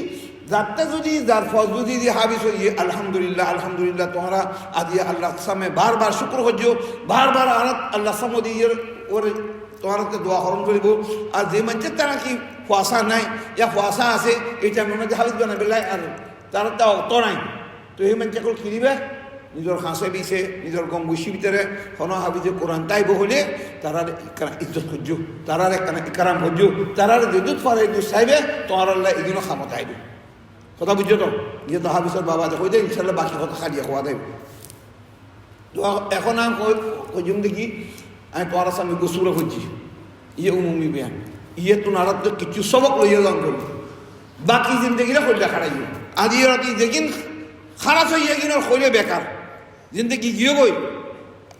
যারটা যদি যার ফজ যদি হাবিজ হইয়ে আলহামদুলিল্লাহ আলহামদুলিল্লাহ তোমরা আদি আল্লাহ সামনে বারবার শুক্র হজ্জো বারবার আল্লাহ সামনে দিয়ে ওরে তোমার দোয়া হরণ করিব আর যে মানুষের তারা কি ফুয়াশা নাই ইয়া ফুয়াশা আছে এইটা মনে হচ্ছে হাবিজ বানাবে আর তারা তা অত নাই তো সেই মানুষ অকল কিনিবে নিজের হাঁসে দিছে নিজের গম গুছি ভিতরে হন হাবিজে কোরআন তাইব হলে তারার ইজ্জত করছো তারার একখানা ইকারাম করছো তারার যেদুত পারে দু চাইবে তোমার আল্লাহ এদিনও খামত আইবে কথা বুঝছো তো ইয়ে তো হাবিজের বাবা দেখো দে ইনশাল্লাহ বাকি কথা খালিয়ে খোয়া দেবে তো এখন আমি কইম দেখি আমি তোমার সামনে গোসুরা করছি ইয়ে উমুমি বেয়ান ইয়ে তো নারাত কিছু সবক লইয়া যান করবো বাকি জিন্দগিরা কইলা খাড়াই আদি রাতি দেখিন খারাপ হয়ে গিয়ে হইলে বেকার জিন্দগি গিয়ে গই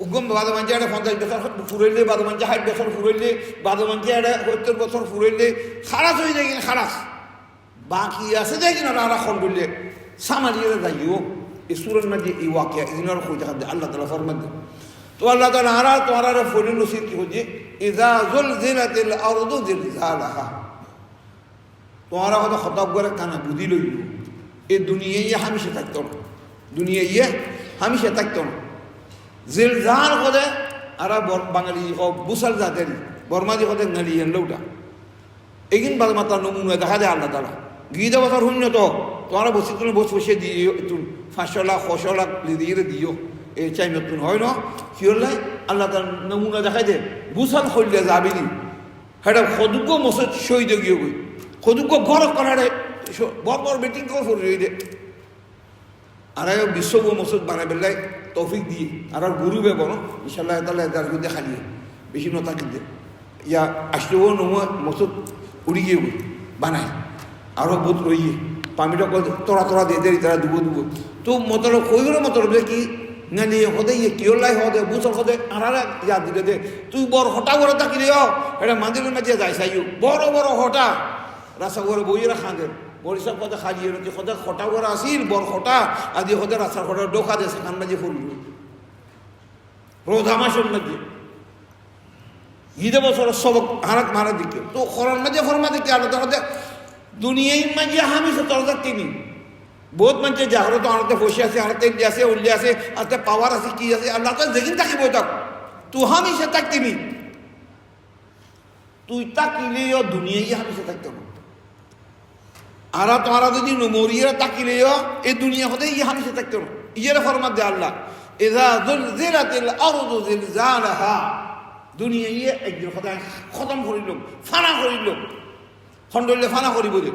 উগম বাদ মানছে একটা 50 বছর ফুরাইলে বাদ মানছে 60 বছর ফুরাইলে বাদ মানছে একটা 70 বছর ফুরাইলে খারাপ হয়ে যায় কিনা খারাপ বাকি আছে যায় কিনা তারা খন করলে সামারিয়ে যাইও এই সুরের মাঝে এই ওয়াকিয়া এগুলোর হয়ে দেখা আল্লাহ তালা ফরমান তো আল্লাহ তালা আরা তোমার ফরিন নসির কি হচ্ছে ইজা জুলজিলাতিল আরদু জিলজালাহা তোমার কথা খতাব করে কানা বুঝি লইল এই দুনিয়ায় হামিশে থাকতো না দুনিয়ায় হামিশে থাকতো না জিলজাল করে আর বাঙালি বুসাল জাতের বর্মাজি হতে নালিয়ে লোটা এগিন বাদ মাতা নমুনা দেখা যায় আল্লাহ তালা গীতা বছর শূন্য তো তোমার বসে তুমি বসে দিও তুমি 500 লাখ 600 লাখ দিয়ে দিও এই চাই নতুন হয় না কি হলে আল্লাহ তার নমুনা দেখাই দে বুসাল হইলে যাবিনি হ্যাঁ সদুগ্য মসজিদ শহীদ গিয়ে গই সদুগ্য ঘর করারে বর মিটিং করে ফুরিয়ে দে আর বিশ্ব মসজিদ বানাই পেলাই তৌফিক দিয়ে আর গুরু বে বনো ইনশাল্লাহ তাহলে তার কিন্তু খালিয়ে বেশি নতা কিনতে ইয়া আসলেও নমুয়া মসজিদ উড়ি গিয়ে বানায় আরও বহুত রইয়ে পামিটা তোরা তোরা দিয়ে দেরি তারা দুবো দুবো তো মতলব কইগুলো মতলব কি না নিয়ে হদে ইয়ে কেউ লাই হদে বুঝর হদে আনারা ইয়া দিলে দে তুই বড় হটা করে থাকিলে এটা মন্দিরের মাঝে যাই চাইও বড় বড় হটা রাস্তা করে বইয়েরা খাঁদের বরিশাল কথা খালিয়ে রয়েছে সদা খটা করে আসিল বড় খটা আদি হদে রাস্তার খটা ডোকা দিয়ে সেখান মাঝে ফুলল রোধা মাসের মাঝে ঈদে বছর সবক হারাত মারা দিকে তো খরার মাঝে ফরমা দিকে আলাদা হতে দুনিয়ায় মাঝে আমি সে তরদা তিনি বহুত মানুষ জাগরত আনতে বসে আছে আনতে আছে উল্লে আছে আনতে পাওয়ার আছে কি আছে আল্লাহ তো যেদিন থাকিব তাক তু আমি সে থাকতিনি তুই তাকিলেও দুনিয়ায় আমি সে থাকতাম আর তোমরা যদি মরিয়া তাকিলেও এই দুনিয়া হতে আমি সে থাকতাম ইয়ের ফরমা দে আল্লাহ ইযা যুলজিলাতিল আরদু জিলজালাহা দুনিয়া ইয়ে একদিন সদায় খতম করিল ফানা করিল খন্ডলে ফানা করিব দে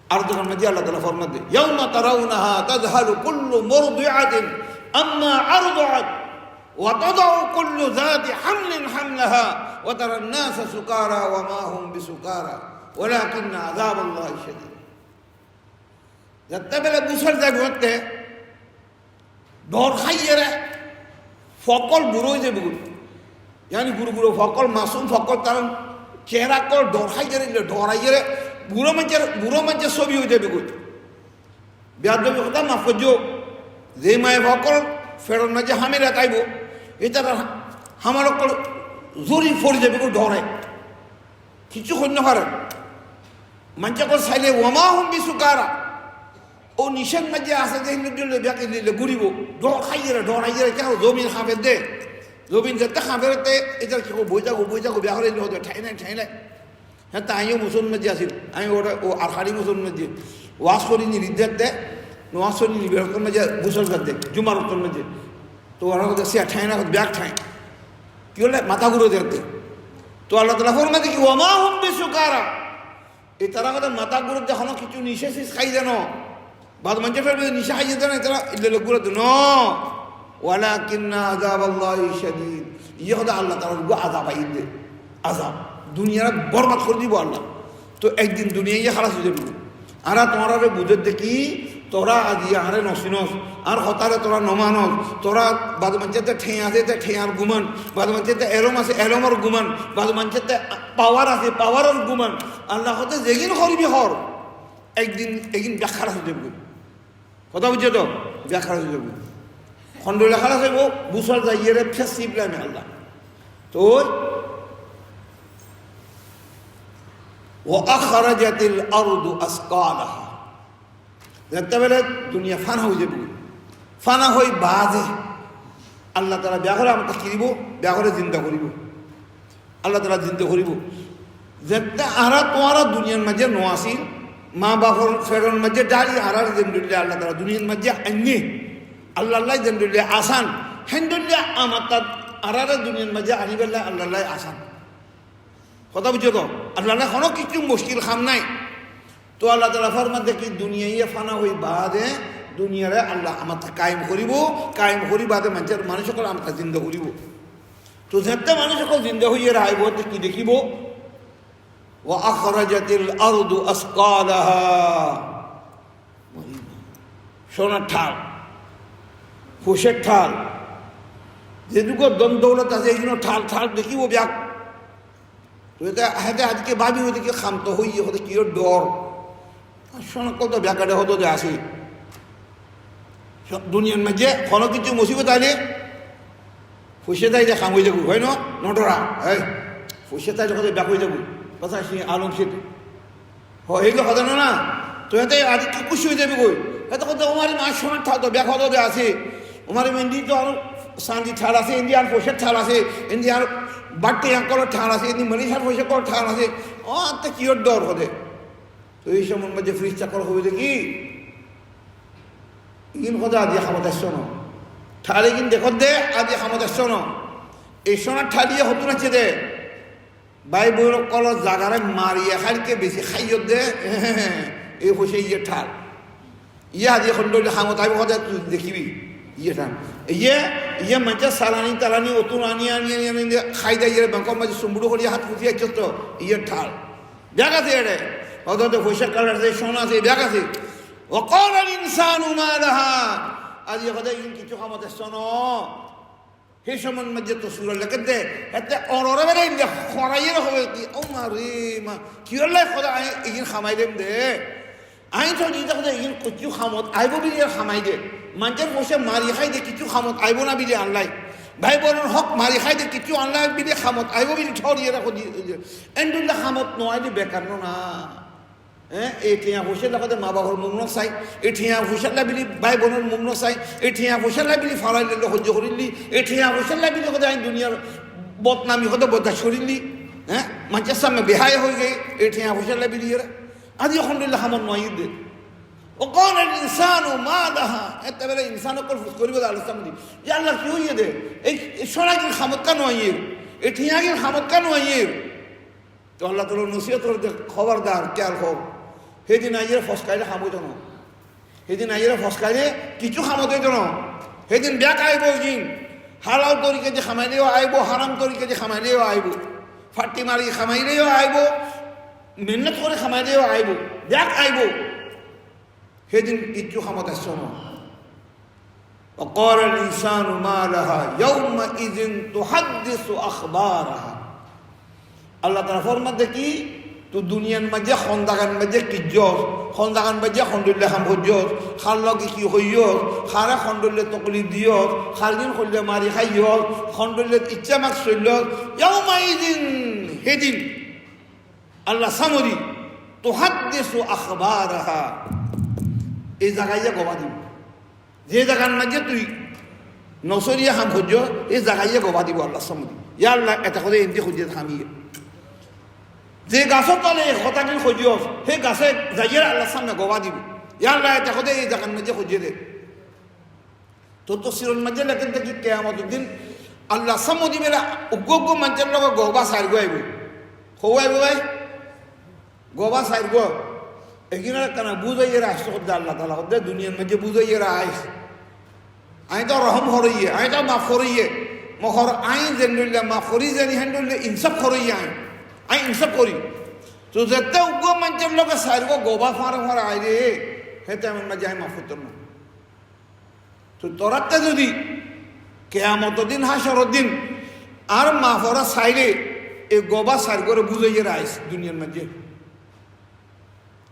আর যখন মাঝে আল্লাহ তাআলা ফরমান দেয় ইয়াউমা তারাউনাহা তাযহালু কুল্লু মুরদিআতিন আম্মা আরদাআত ওয়া তাদাউ কুল্লু যাতি হামলিন হামলাহা ওয়া তারান নাসা সুকারা ওয়া মা হুম বিসুকারা ওয়ালাকিন্না আযাবাল্লাহি শাদীদ যতবেলা বুঝার জায়গাতে ডর খাইয়েরা ফকল বুড়ো হয়ে যাবে জানি গুরু গুরু ফকল মাসুম ফকল কারণ চেহারা কল ডর খাইয়ে ডরাইয়ে বুড়ো মানুষের ছবি হয়ে যাবে গুড বেয়াদবি কথা মাফ করছো যে মায়ে ফকল ফেরত মাঝে হামেরা তাইব এটা হামার অকল জোরি ফরে যাবে গো ডরে কিছু কন্য পারে মানুষ কল চাইলে ওমা হুম বিসুকারা ও নিষেধ মাঝে আছে যে হিন্দু ব্যাকে দিলে ঘুরিব ডর খাইয়ে ডরাইয়ে কেন জমিন খাবে দে জমিন যেতে খাবে এটা কি বই যাবো বিয়া করে হতো ঠাই নাই হ্যাঁ তা আমিও মুসলমান মাঝে আসিল আমি ওটা ও আর হাড়ি মুসলমান মাঝে ওয়াশ করিনি রিদ্দার দে ওয়াশ করিনি বেরকম মাঝে বুসল দে জুমার উত্তর মাঝে তো ওরা কথা সে ঠাই না ব্যাগ ঠাই কি হলে মাথা ঘুরে দেখতে তো আল্লাহ তালা ফোর মাঝে কি ওমা হুম বিসুকারা এই তারা কথা মাথা ঘুরে দেখানো কিছু নিশে খাই যেন বাদ মানুষের ফেরবে নিশা খাই যেত না তারা ইল্লে ঘুরে তো ন ওয়ালাকিন্না আযাবাল্লাহি শাদীদ ইয়ে কথা আল্লাহ তাআলা আযাব আইন দে আযাব দুনিয়ার বরবাদ করে দিব আল্লাহ তো একদিন দুনিয়া ইয়ে খালাস হয়ে যাবে আর তোমরা বুঝে দেখি তোরা আজি আরে নসিনস আর হতারে তোরা নমানস তোরা বাদ মানুষের ঠেঁ আছে ঠেঁয়ার গুমান বাদ মানুষের এরম আছে এরমর গুমান বাদ মানুষের পাওয়ার আছে পাওয়ারের গুমান আল্লাহ হতে যেদিন করবি হর একদিন ব্যাখ্যা হয়ে যাবে কথা বুঝছো তো ব্যাখ্যা হয়ে যাবে খন্ড লেখা আছে ও বুসর যাইয়ে ফেস সিবলামে আল্লাহ তো وأخرجت الأرض أثقالها যেতেবেলে দুনিয়া ফানা হয়ে যাবে ফানা হয়ে বাজে আল্লাহ তাআলা ব্যাঘরে আমাকে কি দিব ব্যাঘরে জিন্দা করিব আল্লাহ তাআলা জিন্দা করিব যেতে আরা তোমরা দুনিয়ার মাঝে নোয়াসিল মা বাপর ফেরন মাঝে ডালি আরার জিন্দুল্লাহ আল্লাহ তাআলা দুনিয়ার মাঝে আইনে আল্লাহ জিন্দুল্লাহ আসান হেন্দুল্লাহ আমার তার আরার দুনিয়ার মাঝে আনিবেল্লাহ আল্লাহ আসান কথা বুঝছো তো আল্লাহ কোনো কিছু মুশকিল খাম নাই তো আল্লাহ তাআলা ফরমান দেখি দুনিয়ায় ফানা হই বাদে দুনিয়ারে আল্লাহ আমার কায়েম করি বাদে মানুষ সকল আমার জিন্দা করিব তো যেতে মানুষ সকল জিন্দা হইয়ে রাইব কি দেখিব ওয়া আখরাজাতিল আরদু আসকালাহা সোনার ঠাল খুশের ঠাল যেটুকু দম দৌলত আছে এইগুলো ঠাল দেখিব ব্যাগ তো এটা হাতে আজকে ভাবি ওদিকে খামতো হইয়ে হতে কি ডর শোনা কত ব্যাকাটে হতো যে আসি দুনিয়ার মাঝে কোনো কিছু মুসিবত আইলে ফুসে তাই যে খাম হয়ে যাবো হয় নটরা এই ফুসে তাই যখন ব্যাক হয়ে যাবো কথা সে আলম সে এইগুলো কথা না তো এতে আজকে খুশি হয়ে যাবে কই এত কথা আমার মা সোনার ঠাল তো ব্যাক হতো যে আছে আমার মেন্দি তো আরো শান্তি ঠাল আছে ইন্ডিয়ার ফুসের ঠাল আছে ইন্ডিয়ার বাড়তে করার ঠাল আছে ইন্দি মনীষার পয়সা করার ঠাল আছে ও তো কি ডর হতে তো এই সময় মাঝে ফ্রিজ চাকর হবে দেখি ইন কথা আদি খামত আসছো না ঠালে কিন দেখত দে আদি খামত আসছো না এই সোনার ঠালিয়ে হতো না দে বাই বই কল জাগারে মারিয়ে খালকে বেশি খাইয়ত দে এই পয়সা ইয়ে ঠাল ইয়ে আদি এখন খামত আইব কথা তুই দেখিবি ইয়ে ঠাল ইয়ে মানুষের সালানি তালানি অতুন আনি খাই দেয় ব্যাংক মাঝে চুম্বুড়ো করিয়া হাত ফুটিয়ে তো ইয়ে ঠাল দেখা আছে এড়ে হয়তো পয়সা কালার আছে, সোনা আছে, ব্যাগ আছে। ওয়াকালাল ইনসানু মা লাহা, আজ হদাই কিছু ক্ষমতা শোনো সেই সময়ের মধ্যে তো সুরের লেগে দে এতে অররে বেড়ে খরাইয়ের হবে কি ও মা রে মা কি হলে খোদা এগিন খামাই দেম দে আইন তো নিজে খোদা এগিন কিছু খামত আইব বিলি খামাই দে মানুষের বসে মারি খাই দে কিছু খামত আইব না বিলি আনলাই ভাই বোনের হক মারি খাই দে কিছু আনলাই বিলি খামত আইব বিলি ছড়িয়ে রাখো এন্ডুল্লা খামত নয় বেকার না হ্যাঁ এই ঠিয়া পয়সা লাগাতে মা বাবার মুখ চাই এই ঠিয়া পয়সা লাবিলি ভাই বোনের মুখ চাই এই ঠিয়া পয়সা লাবিলি ফালাই লিলে সহ্য করিলি এই ঠিয়া পয়সা লাবিলি সদায় আইন দুনিয়ার বদনামি সদায় বদাস করিলি হ্যাঁ মানুষের সামনে বেহায় হয়ে গে এই ঠিয়া পয়সা লাবিলি এরা আজি আলহামদুলিল্লাহ আমার নয় দে وقال الانسان ما لها انت بلا انسان كل فوز করিব আলোচনা দি ইয়া আল্লাহ কি হইয়ে দে এই সোনাগির খামত কেন হইয়ে এই ঠিয়াগির খামত কেন হইয়ে তো আল্লাহ তাআলা নসিহত করে খবরদার খেয়াল কর সেদিন আইয়ের ফসকাইলে খামো জানো সেদিন আইয়ের ফসকাইলে কিছু খামতে জানো সেদিন ব্যাগ আইব দিন হালাল তরিকে যে খামাইলেও আইব হারাম তরিকে যে খামাইলেও আইব ফাটি মারি খামাইলেও আইব মেহনত করে খামাইলেও আইব ব্যাগ আইব সেদিন কিছু খামতে শোনো وقال الإنسان ما لها يومئذ تحدث أخبارها আল্লাহ তাআলা ফরমাতে কি তো দুনিয়ার মাঝে খন্দাগান মাঝে কিজ্জত খন্দাগান মাঝে খন্ডুল্লে খাম হজ্জত খার লগে কি হইয়ত খারা খন্ডুল্লে তকলি দিয়ত খারদিন খল্লে মারি খাইয়ত খন্ডুল্লে ইচ্ছা মাক চলত ইয়াউমাইদিন হেদিন আল্লাহ সামরি তুহাদ্দিসু আখবারাহা এই জায়গায় গবা দিব যে জায়গার মাঝে তুই নসরিয়া খাম হজ্জ এই জায়গায় গবা দিব আল্লাহ সামরি ইয়া আল্লাহ এটা করে এমনি হজ্জত হামিয়ে যে গাছের তলে হতাকিন খোঁজিও সেই গাছে যাইয়ে আল্লাহ সামনে গবা দিব ইয়ার লাই দেখো দে এই জায়গার মাঝে খুঁজে দে তোর তো সিরন মাঝে লেখেন দেখি কেয়ামত দিন আল্লাহ সামো দিবে উগ্র মানুষের লগে গবা সাইর গো আইব খৌ আইব ভাই গবা সাইর গো এখানে কেন বুঝাইয়ে আসতে হতে আল্লাহ তালা হতে দুনিয়ার মাঝে বুঝাইয়ে আইস আই তো রহম হরইয়ে আই তো মাফ হরইয়ে মহর আইন জেনুল্লা মাফ হরি জানি হেন্ডুল্লে ইনসাফ হরইয়ে আইন আই ইনসাফ করি তো যেতে উগ্র মানুষের লোকে সাইরব গোবা ফাঁড়ে ফাঁড়ে আই রে হেতে আমার মাঝে আই মাফ করতাম না তো তোরাতে যদি কেয়ামত দিন হাসর দিন আর মাফরা সাইরে এই গোবা সাইর করে বুঝাইয়ে আইস দুনিয়ার মাঝে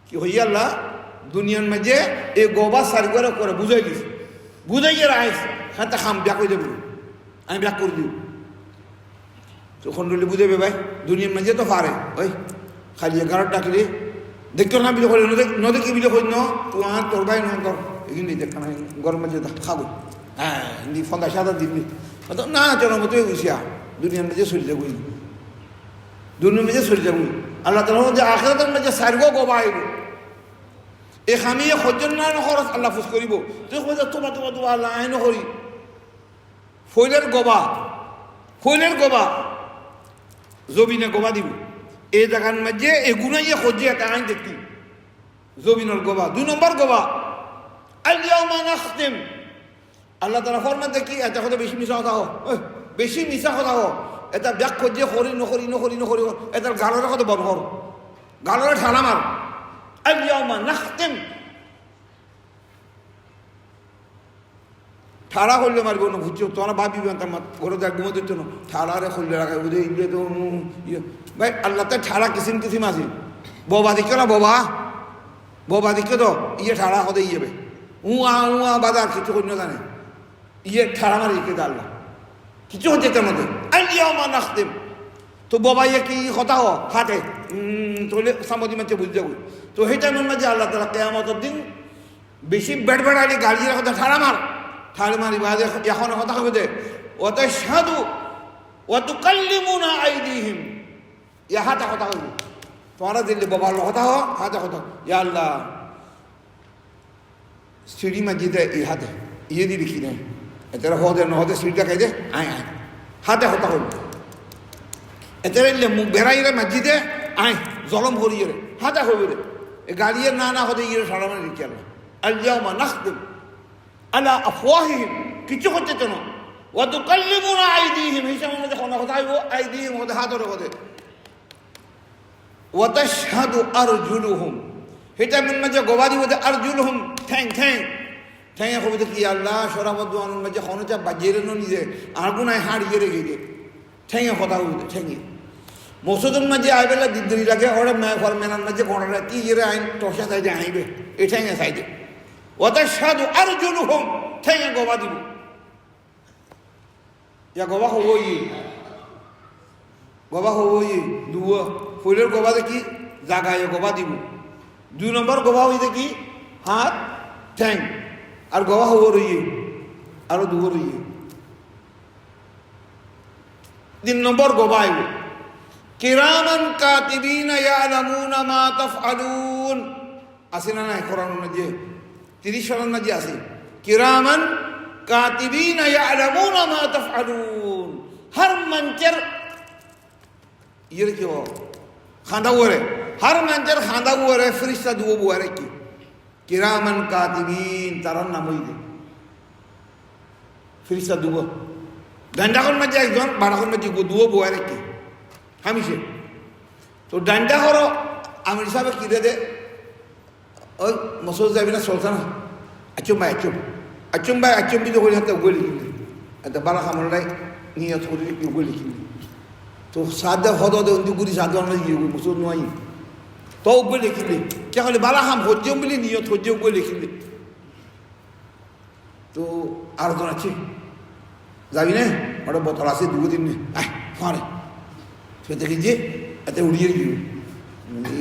কি হইয়া আল্লাহ দুনিয়ার মাঝে এই গোবা সাইর করে বুঝাই দিস বুঝাইয়ে আইস হাতে খাম ব্যাক হয়ে যাবো আমি ব্যাক করে দিব তখন রইলে বুঝেবে ভাই দুনিয়ার মাঝে তো পারে ওই খালি 11 ডাকলে দেখতো না বিলে করে নদে কি বিলে কই ন তুই তোর ভাই ন কর এখানে দেখ না গরম মাঝে খাবো হ্যাঁ হিন্দি ফন্দা সাদা দিবি না চলো মতো গুছিয়া দুনিয়ার মাঝে চলে যাবো দুনিয়ার মাঝে চলে যাবো আল্লাহ তাআলা যে আখিরাতের মাঝে সারগো গোবা আইব এই খামিয়ে খজ্জন না খরচ আল্লাহ ফুস করিব তুই কইতা তোমা আল্লাহ আইন করি ফইলের গোবা জমিনে গোবা দিব এই জায়গার মাঝে এগুনাইয়ে খোঁজে একটা আইন দেখতি জমিনের গোবা 2 নম্বর গোবা আল-ইয়াউমা নাখতিম আল্লাহ তাআলা ফরমান দেখি এটা কথা বেশি মিছা কথা হোক বেশি মিছা কথা হোক এটা ব্যাক খোঁজে নকরি এটা গালরে কথা বড় কর গালরে ঠালা মার আল-ইয়াউমা নাখতিম ঠাড়া করলে মারবো না বুঝছো তোমরা ভাবি ঘরে দেখ ঘুমো দিত না ঠাড়ারে খুললে রাখা বুঝে ইয়ে তো ভাই আল্লাহ তো ঠাড়া কিসিম আছে ববা দিকে না ববা দিকে তো ইয়ে ঠাড়া হতে ইয়ে ভাই উয়া বাজার কিছু করি না জানে ইয়ে ঠাড়া মারি কে আল্লাহ কিছু হচ্ছে তেমন আইয়ামা নাখতিম তো ববা ইয়ে কি কথা হ হাতে তোলে সামদি মাঝে বুঝতে যাবো তো সেই টাইমের মাঝে আল্লাহ তাআলা কিয়ামতের দিন বেশি বেড়ালি গাড়ি কথা ঠাড়া মার ঠাড়ি মারি বাজে এখন কথা হবে দে ওয়াতাশহাদু ওয়া তুকাল্লিমুনা আইদিহিম ইয়া হাতা কথা হবে তোমরা দিলে বাবার কথা হ হাতা কথা ইয়া আল্লাহ সিঁড়ি মাজিদে এই হাতে ইয়ে দিবি কি নাই এটার হদে সিঁড়িটা খাই দে আয় হাতে কথা হবে এটার মুখ বেড়াইরে মাজিদে আয় জলম করিয়ে রে হাতা হবে রে এই গাড়িয়ে না হতে ইয়ে সারা মানে রেখে আল্লাহ আল-ইয়াউমা নাখতিম আলা আফওয়াহিহিম কিছু হচ্ছে তো না ওয়া তুকাল্লিমুনা আইদিহিম হিসাব মধ্যে কোন কথা আইব আইদিহিম মধ্যে হাতের মধ্যে ওয়াতাশহাদু আরজুলুহুম এটা মন মাঝে গবাদি বলতে আরজুলুহুম ঠ্যাং ঠ্যাং ঠ্যাঙে কবিতা কি আল্লাহ সরাবদ্দু আনন্দ মাঝে খনচা বাজিয়ে নিজে আগুনায় হাড়িয়ে রেখে গে ঠ্যাঙে কথা বলতে ঠ্যাঙে মসুদের মাঝে আইবেলা দিদি লাগে ওরা ফর মেনার মাঝে কোনটা কি ইয়ে আইন টসা চাইতে আইবে এই ঠ্যাঙে চাইতে ওয়াতাশহাদু আরজুলুহুম ঠ্যাঙে গবা দিব ইয়া গবা হবই দুয়া ফুলের গবা দেখি জাগায় গবা দিব 2 নম্বর গবা হইতে কি হাত ঠ্যাং আর গবা হবো রইয়ে আরো দুবো রইয়ে 3 নম্বর গবা আইব কিরামান কাতিবিনা ইয়ালামুনা মা তাফআলুন আছে না নাই কোরআনের মধ্যে 30 সরার মধ্যে আছে কিরামান কাতিবিনা ইয়ালামুনা মা তাফআলুন হর মঞ্চের ইয়ে কি ও খান্দা ওরে হর মঞ্চের খান্দা ওরে ফেরেশতা দুবো বুয়ারে কি কিরামান কাতিবিন তারার নাম হইবে ফেরেশতা দুবো ডান্ডাখন মাঝে একজন বাড়াখন মাঝে দুবো বুয়ারে কি হামিছে তো ডান্ডা করো আমির সাহেব কি দে ওই মসুদ যাবি না চলছে না আচুম ভাই বিজয় করে হাতে উগলি কিনলি এত বালা খামলাই নিয়ে থরি উগলি কিনলি তো সাদা হদ গুড়ি সাদা গিয়ে মসুদ নয় তো উগলি কিনলি কে হলে বালা খাম হজ্জম বলে নিয়ে হজ্জে উগলি কিনলি তো আর জন আছে যাবি না ওটা বোতল আছে 2 দিন ফাঁড়ে সে দেখি যে এতে উড়িয়ে গিয়ে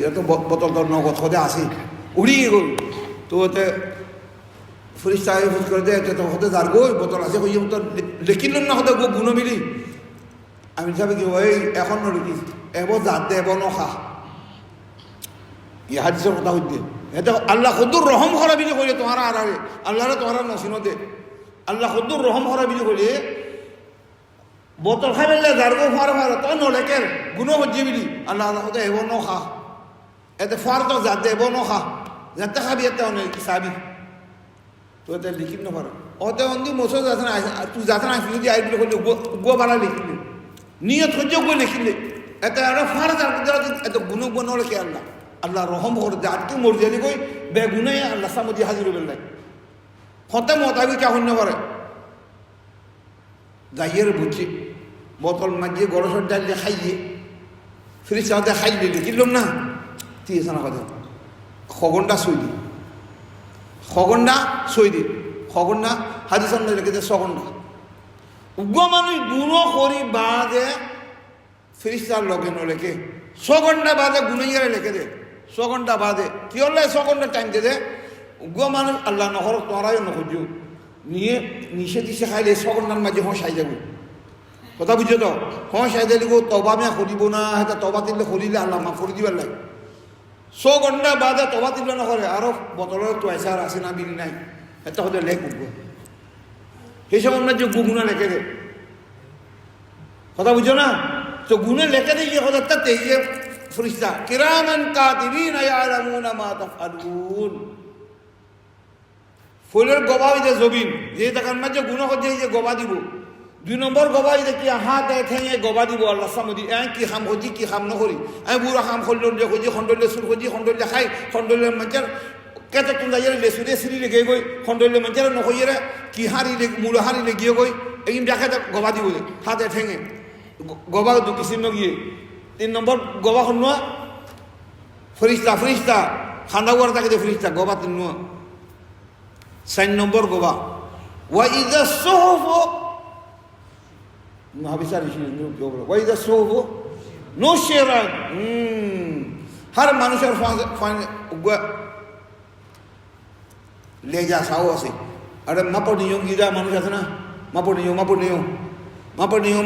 এত বোতল তোর নগদ হতে আসে উড়িয়ে গেল তো ওতে ফরিস্তা ফুস করে দেয় তো হতে যার গো বোতল আছে হইম তো লিখিলাম না হতে গো গুণ মিলি আমি যাবে কি ওই এখন লিখিস এবার জাত দে এবার নখা ই হাদিসের কথা হইতে এটা আল্লাহ খুদুর রহম করা বিলি কইলে তোমার আর আল্লাহরে তোমার নসিনো দে আল্লাহ খুদুর রহম করা বিলি কইলে বোতল খাই ফেললে যার গো ফার তো নলেকের গুণ হচ্ছে বিলি আল্লাহ হতে এবার নখা এতে ফার তো জাত দে এবার নখা যাতে খাবি এতে অনেক চাবি তো এটা লিখিত নপার ওতে অন্দি মশো যাতে না তুই যাতে না যদি আই বলে করলে গো বাড়া লিখিলে নিয়ত হচ্ছে গো লিখিলে এতে আরো ফার এত গুণ গুণ লেখে আল্লাহ আল্লাহ রহম করে দে আটকে মর্যাদি কই বেগুনে আল্লাহ সামদি হাজির হবেন নাই হতে মতাবি কে হন্য করে যাইয়ের বুঝছি বোতল মাঝিয়ে গরসর ডালিয়ে খাইয়ে ফ্রিজ চাওয়াতে খাইলে লিখিলাম না তুই এসে না কথা খগনটা সই দি খগনটা হাদিস রেখে দে সগনটা উগ্র মানুষ গুণ করি বাদে ফিরিস্তার লগে নলেখে সগনটা বাদে গুণাইয়ারে লেখে দে সগনটা বাদে কি হলে সগনটা টাইম দে উগ্র মানুষ আল্লাহ নহর তোরাই নখোঁজ নিয়ে নিষে দিশে খাইলে সগনটার মাঝে সাই যাব কথা বুঝছো তো সাই দিলে তবা মেয়া করিব না সেটা তবা দিলে করিলে আল্লাহ মাফ করে দিবার লাগে 100 ঘন্টা বাদে তবা দিলে না করে আরো বোতলের পয়সা আর আসে না বিল নাই এটা হতে লেখ উঠবো সেই সব আমরা যে গুণা লেখে দে কথা বুঝছো না তো গুণে লেখে দিয়ে কথা তাতে ইয়ে ফরিস্তা কিরামান কাতিবিনা ইয়ালামুনা মা তাফআলুন ফুলের গবা হইতে জবিন যে দেখার মাঝে গুণা করছে যে গবা দিব 2 নম্বর গবা হইতে কি হাত ঠেঙে গবা দিব আল্লাহ সামদি কি খাম হজি কি খাম নকরি আমি বুড়া খাম খল্লন যে খুঁজি খণ্ডলে সুর খুঁজি খণ্ডলে খাই খণ্ডলে মাঞ্চার কেতে তুন্দা ইয়ে লেসুরে সিঁড়ি লেগে গই খণ্ডলে মাঞ্চার নকইয়েরা কি হারি মূল হারি লেগিয়ে গই এই দেখে গবা দিব হাতে ঠেঙে গবা দু কিসিম গিয়ে 3 নম্বর গবা খন ফরিস্তা খান্দা ওয়ার তাকে ফরিস্তা গবা 3 নোয়া 4 নম্বর গবা ওয়া ইযা সুহুফ মহাবিচার ওয়া ইযা সুহুফ নুশিরাত হর মানুষের লেজা সাও আছে আর মাপনীয় গিরা মানুষ আছে না মাপনীয়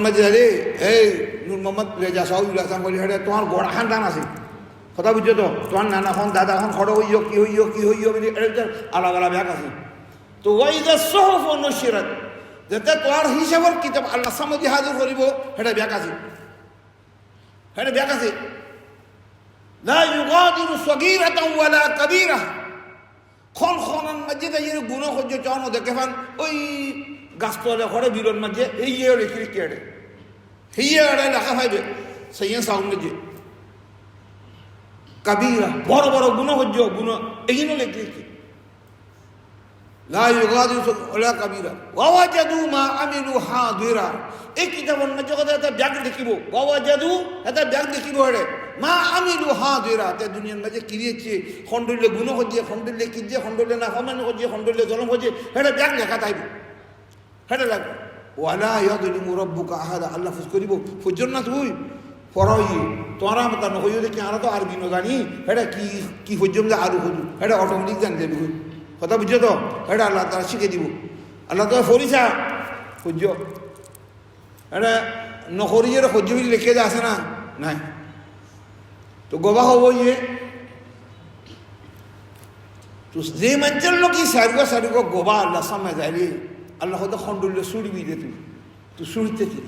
মাঝে রে এই নূর মোহাম্মদ রেজা সাউ ইলাসাম বলি হেঁটে তোমার গড়া খান টান আছে কথা বুঝছো তো তোমার নানা খন দাদা খন খড় হইয় কি হইয় বলি আলাদা ব্যাগ আছে তো ওই যে সহফ নশিরাত যাতে তোমার হিসাবের কিতাব আল্লাহ সামদি হাজির করিব হেঁটে ব্যাগ আছে লা ইউগাদিরু সগীরাতান ওয়ালা কাবীরা খনখনান মাঝে তাই গুনাহ হজ্জ চাওনো দেখে ফান ওই গাছতলা ঘরে বিরন মাঝে এই রেখে কেড়ে লেখা পাইবে সেই সাউন্ড যে কাবীরা, বড় বড় গুনাহ হজ্জ গুনাহ এইগুলো লেখেছে। লা ইউগাদিরু ওয়ালা কাবীরা ওয়া ওয়াজাদু মা আমিলু হাদিরা। এই কিতাবের মধ্যে কথা এটা ব্যাগ দেখিব, ওয়া ওয়াজাদু এটা ব্যাগ দেখিব রে মা আমিলু হাদিরা। তে দুনিয়ার মাঝে কিরিয়েছে খন্ডলে গুনাহ হজ্জে, খন্ডলে কিজে, খন্ডলে না ফমান হজ্জে, খন্ডলে জলম হজ্জে, এটা ব্যাগ লেখা তাইব, এটা লাগবে। ওয়ালা ইয়াযলিমু রাব্বুকা আহাদা। আল্লাহ ফুস করিব ফুজর না তুই পড়াই তোরা মতো নহইও দেখি আমরা তো আরবি ন জানি, এটা কি কি হজ্জম যে আরো হজু এটা অটোমেটিক জানি যাবি কথা বুঝছো তো। এটা আল্লাহ তারা শিখে দিব। আল্লাহ তো ফরিসা সূর্য এটা নকরিয়ে সহ্য বুলি লিখে যে আছে না নাই। তো গবা হব ইয়ে তো যে মানুষের লোক সারিগ গবা আল্লাহ সামনে যায় রে আল্লাহ হয়তো খন্ডুল্লে সুড়িবি দে তুই সুড়িতে কি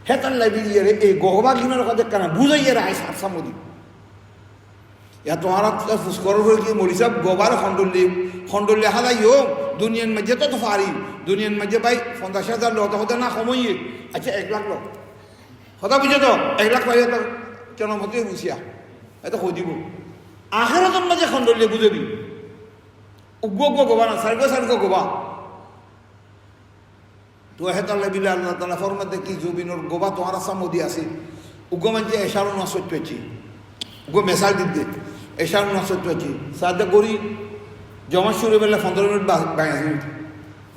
হেতার লাগবি রে এই গবা কিনার কথা কেনা বুঝাইয়ে রে আয় সামদি ইয়া তোমার ফুসকর হয়ে কি মরিসা গোবার খন্ডলে হালাই হোক দুনিয়ার মাঝে তো পারি দুনিয়ার মাঝে ভাই 50,000 লোক হতে না সময়ে আচ্ছা 1 লাখ লোক কথা বুঝে তো 1 লাখ পাই তো কেন মতে বুঝিয়া এত খুঁজিব আখেরাতের মাঝে খন্ডলে বুঝেবি উগ্র গোবা না সার্গ গোবা তো হেতার লাগবিলে আল্লাহ তালা ফরমাতে কি জবিনোর গোবা তোমার সামদি আছে উগ্র মাঝে এসারও না সত্য পেয়েছি উগ্র মেসাল দিতে এসারও না সত্য পেয়েছি সাদা করি জমা শুরু বেলা 15 মিনিট 22 মিনিট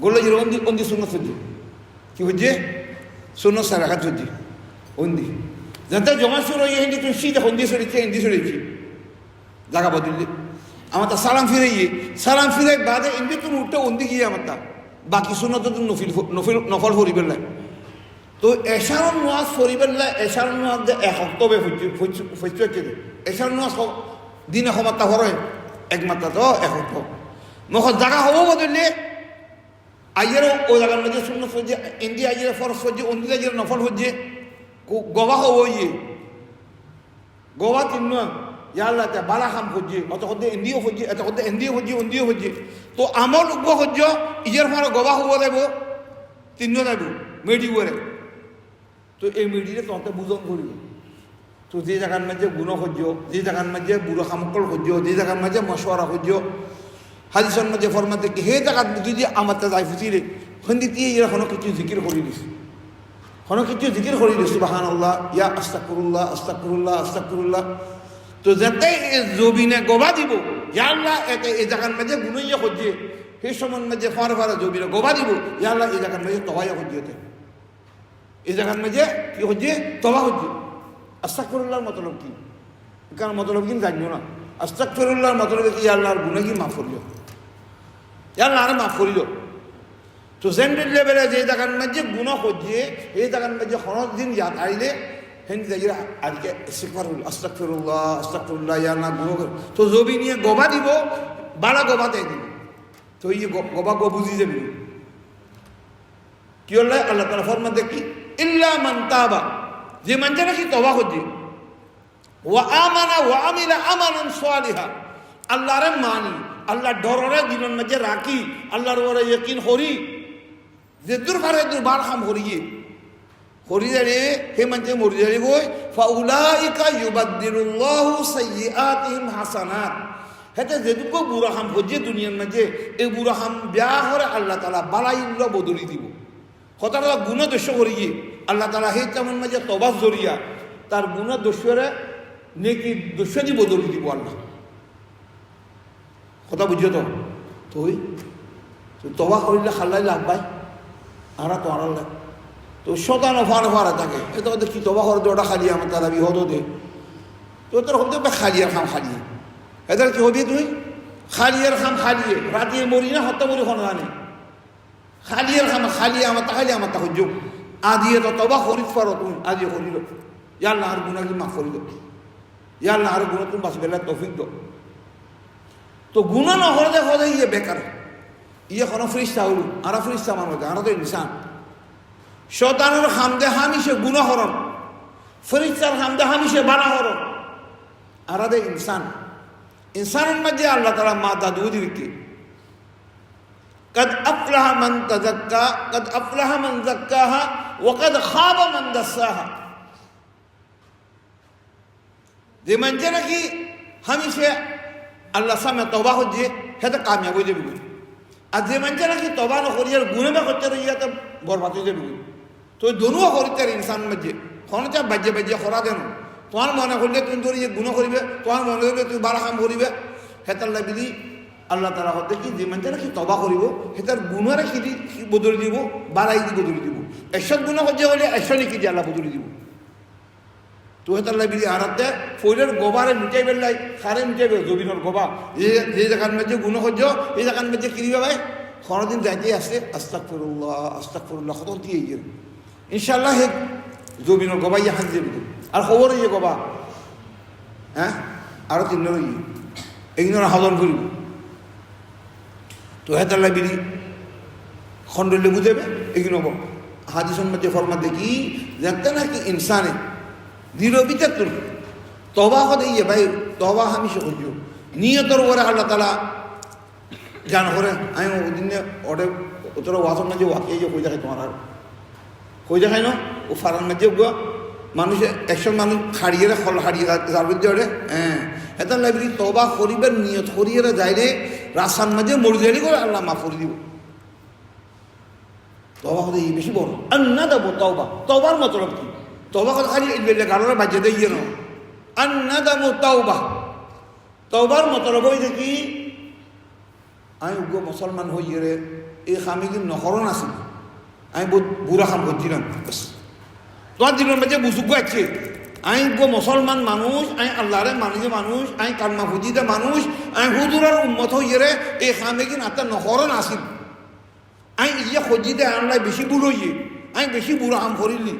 গোলে যে অন্দি শূন্য সজ্জি কি হচ্ছে শূন্য সারা হাত সজ্জি অন্দি যাতে জমা শুরু হয়ে হিন্দি তুমি সিধা হিন্দি সরেছি জায়গা বদললে আমার তা সালাম ফিরে বাদে ইন্দি তুমি উঠতে অন্দি গিয়ে আমার তা বাকি শূন্য তো নফল ফরি বেলায় তো এশারণ নোয়াজ ফরি বেলায় এশারণ নোয়াজ যে এক হক্তবে ফসছে এশারণ নোয়াজ দিনে সমাত্তা হরে একমাত্রা তো এক হক্ত মখন জায়গা হব বদললে আইয়েরও ও জায়গার মধ্যে শূন্য সজ্জে ইন্দি আইয়ের ফরজ সজ্জে অন্দি আইয়ের নফল হচ্ছে গবা হব ইয়ে গবা তিন ইয়াল্লা বালা খাম হচ্ছে অত হতে এন্দিও হচ্ছে এত হতে এন্দিও হচ্ছে তো আমল উগ্র হজ্জ ইয়ের ফার গবা হব যাব তিন যাব মেডিবরে তো এই মেডিরে তন্তে বুঝন করিব তো যে জায়গার মাঝে গুণ হজ্জ যে জায়গার মাঝে বুড়ো খামকল হজ্জ যে জায়গার মাঝে মশওয়ারা হজ্জ হাদিসের মাঝে ফরমাতে কি হে জায়গা যদি আমার যাই ফুচিলে হিন্দিতে এরা কোনো কিছু জিকির করে দিস সুবহানাল্লাহ ইয়া আস্তাগফিরুল্লাহ তো যাতে জবিনে গবা দিব ইয়াল্লাহ এতে এই জায়গার মাঝে গুণইয়া হজ্জে সেই সময় মাঝে ফার জবিনে গবা দিব ইয়াল্লাহ এই জায়গার মাঝে তবাইয়া হজ্জতে এই জায়গার মাঝে কি হজ্জে তবা হজ্জে আস্তাগফিরুল্লাহর মতলব কি কারণ মতলব কিন্তু জানিও না আস্তাগফিরুল্লাহর মতলব কি আল্লাহর গুনাহ কি মাফ করিল ইয়াল্লাহ আরে মাফ করিল তো জেন্ডার লেভেলে যে জায়গার মাঝে গুনাহ হজ্জে এই জায়গার মাঝে হরজ দিন ইয়াদ আইলে হিন্দি যাইরা আজকে আস্তাগফিরুল্লাহ ইয়াল্লাহ গুনাহ তো জবি নিয়ে গবা দিব বালা গবা দেয় দিব তো এই গবা বুঝি যাবি কি হল আল্লাহ তাআলা ফরমাতে কি ইল্লা মান তাবা যে মানুষ নাকি তওবা করছে ওয়া আমানা ওয়া আমিলা আমালান সালিহা আল্লাহরে মানি আল্লাহ ডররে দিনের মাঝে রাখি আল্লাহর উপরে ইয়াকিন করি যে দূর পারে দূর বার খাম করিয়ে হরিদারে হে মানুষে মরিদারে গই ফাউলাইকা ইউবাদদিলুল্লাহু সাইয়্যাতিহিম হাসানাত হেতে যেটুকু বুড়া খাম করছে দুনিয়ার মাঝে এই বুড়া খাম বিয়া করে আল্লাহ তাআলা বালাইল্লা বদলি দিব কথাটা গুণ দোষ করিয়ে আল্লাহ তাআলা হে তেমন মাঝে তওবা জরিয়া তার গুণ দোষরে নেকি দোষনি বদলি দিব আল্লাহ কথা বুঝছো তো তুই তওবা করিলে খাল্লাই লাগবাই আর তো আর লাগ তো শতানো ফারা থাকে এটা ওদের কি তবা করে ওটা খালি আমার তারা বিহদ দে তো তোর হতে খালিয়ার খাম খালিয়ে এদের কি হবি তুই খালিয়ার খাম খালিয়ে রাতিয়ে মরি না হত্যা মরি কোনো জানে খালিয়ার খাম খালিয়ে আমার তা হজ্জ আদিয়ে তো তবা করিত পারো তুমি আদিয়ে করিল ইয়াল্লাহ আর গুণা কি মাফ করিল ইয়াল্লাহ আর গুণা তুমি বাঁচবে তৌফিক দো তো গুণা নহলে হলে ইয়ে বেকার ইয়ে কোনো ফ্রিস্তা হল আর ফ্রিস্তা মানুষ আর তো ইনসান শতানুর হামদে হামিশে গুনাহ হরণ ফরিস্তার হামদে হামিশে বানা হরণ আর আদে ইনসানের মাঝে আল্লাহ তাআলা মা দাদু দিকে قد أفلح من تزكى قد أفلح من زكاها وقد خاب من دساها যে মানছে নাকি হামিশে আল্লাহ সামনে তবা হচ্ছে সেটা কামিয়াব হয়ে যাবে। আর যে মানছে নাকি তবা নকরি আর গুণে করতে ইয়াতে বরবাদ হয়ে যাবে। তো দনুও করিতে ইনসান মাঝে খনচা বাজ্যে বাজ্যে করা দেন তোমার মনে করলে তুমি তোর ইয়ে গুণ করিবে, তোমার মনে করলে তুমি বারা কাম করিবে। হেতার লাগিলি আল্লাহ তালা হতে কি যে মানছে নাকি তবা করিব সেটার গুণরে কি বদলি দিব, বারাই দি বদলি দিব। 100 গুণ করছে হলে 100 নাকি দিয়ে আল্লাহ বদলি দিব। তো হেতার লাগিলি আরাতে ফৈরের গোবারে মিটাই বেলাই সারে মিটাইবে জমিনের গোবা যে জায়গার মধ্যে গুণ করছ এই জায়গার মধ্যে কিনিবে ভাই খরদিন যাইতে আসে আস্তাগফিরুল্লাহ কত দিয়ে গেল ইনশাল্লাহ হে জমিনের গোবা ইয়ে হাজির দিব। আর খবর ইয়ে গোবা হ্যাঁ আরো 3 নম্বর ইয়ে এগুলো হজম করিব। তো হেতার লাগিলি খন্ডলে বুঝেবে এগুলো হাদিসের মধ্যে ফরমা দেখি যাতে নাকি ইনসানে দিরবিতে তুল তবা হতে ইয়ে ভাই তবা হামিশে করছ নিয়তর ওরে আল্লাহ তালা জান করে আমি ওদিনে ওটা তোর ওয়াসর মাঝে ওয়াকে যে কই দেখাই তোমার আর কই দেখাই না ও ফারান মাঝে মানুষে 100 মানুষ হারিয়ে খল হারিয়ে যার ওরে হ্যাঁ এটা লাইব্রেরি তবা করিবার নিয়ত করিয়ে যাইলে রাস্তার মাঝে মরজারি করে আল্লাহ মাফ করে দিব। তবা হতে এই বেশি বড় আর না দেবো তবা তবার মতলব কি তবা কথা খালি গাড়োর বাজে দিয়ে ন আর না দেবো তবা তবার মতলব হই দেখি আমি উগ্র মুসলমান হই রে এই খামি কি নহরণ আছিল আমি বহুত বুড়া খাম করছিলাম তোমার দিনের মাঝে বুঝুক আছে আমি উগ্র মুসলমান মানুষ আমি আল্লাহরে মানি মানুষ আমি কান্না ফুজিতে মানুষ আমি হুজুরের উন্মত হই রে এই খামি কি নাতে নহরণ আছিল আমি ইয়ে খজিতে আনলাই বেশি বুড়ো হইয়ে আমি বেশি বুড়া খাম করিলি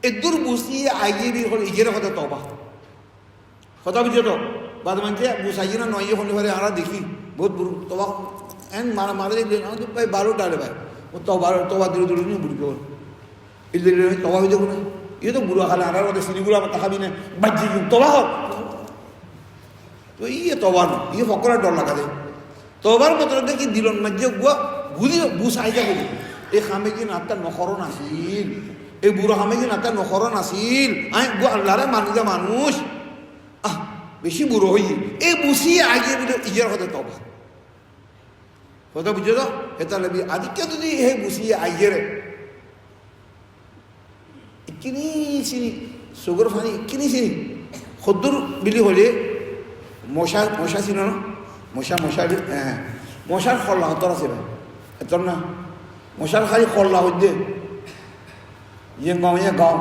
এদুর বুঝিয়ে আইয়ে বি হল ইগের কথা তবা কথা বুঝে তো বাদ মানছে বুঝাইয়ে না নয় হলে পারে আমরা দেখি বহুত বুড়ো তবা এন মারা মারা দেখলেন আমাদের ভাই 12টা রে ভাই ও তবা দূরে দূরে নিয়ে বুড়ি কেবল এই তবা হয়ে যাবো না এ তো বুড়ো খালে আর ওদের সিঁড়িগুলো আমার তাকাবি না বাজ্যে তবা হোক তো ইয়ে তবা না ইয়ে ফকরার ডর লাগা দেয় তবার মতো দেখি দিলন মাঝে গুয়া বুঝি বুঝাই যাবো এই খামে কি নাতটা নখরণ আসিল এই বুড়ো হামে কি নাতা নখরণ আসিল আমি আল্লাহরে মানি যা মানুষ বেশি বুড়ো হই এই বুঝি আগে বলে ইয়ের হতে তবা কথা বুঝে তো এটা লাগবি আদিকে যদি হে বুঝি আইয়েরে ইকিনি চিনি সুগর ফানি ইকিনি চিনি খদ্দুর বিলি হলে মশা ছিল না মশা হ্যাঁ মশার খল্লা হতর আছে ভাই এত না মশার খালি খল্লা হইতে ইয়ে গাঁও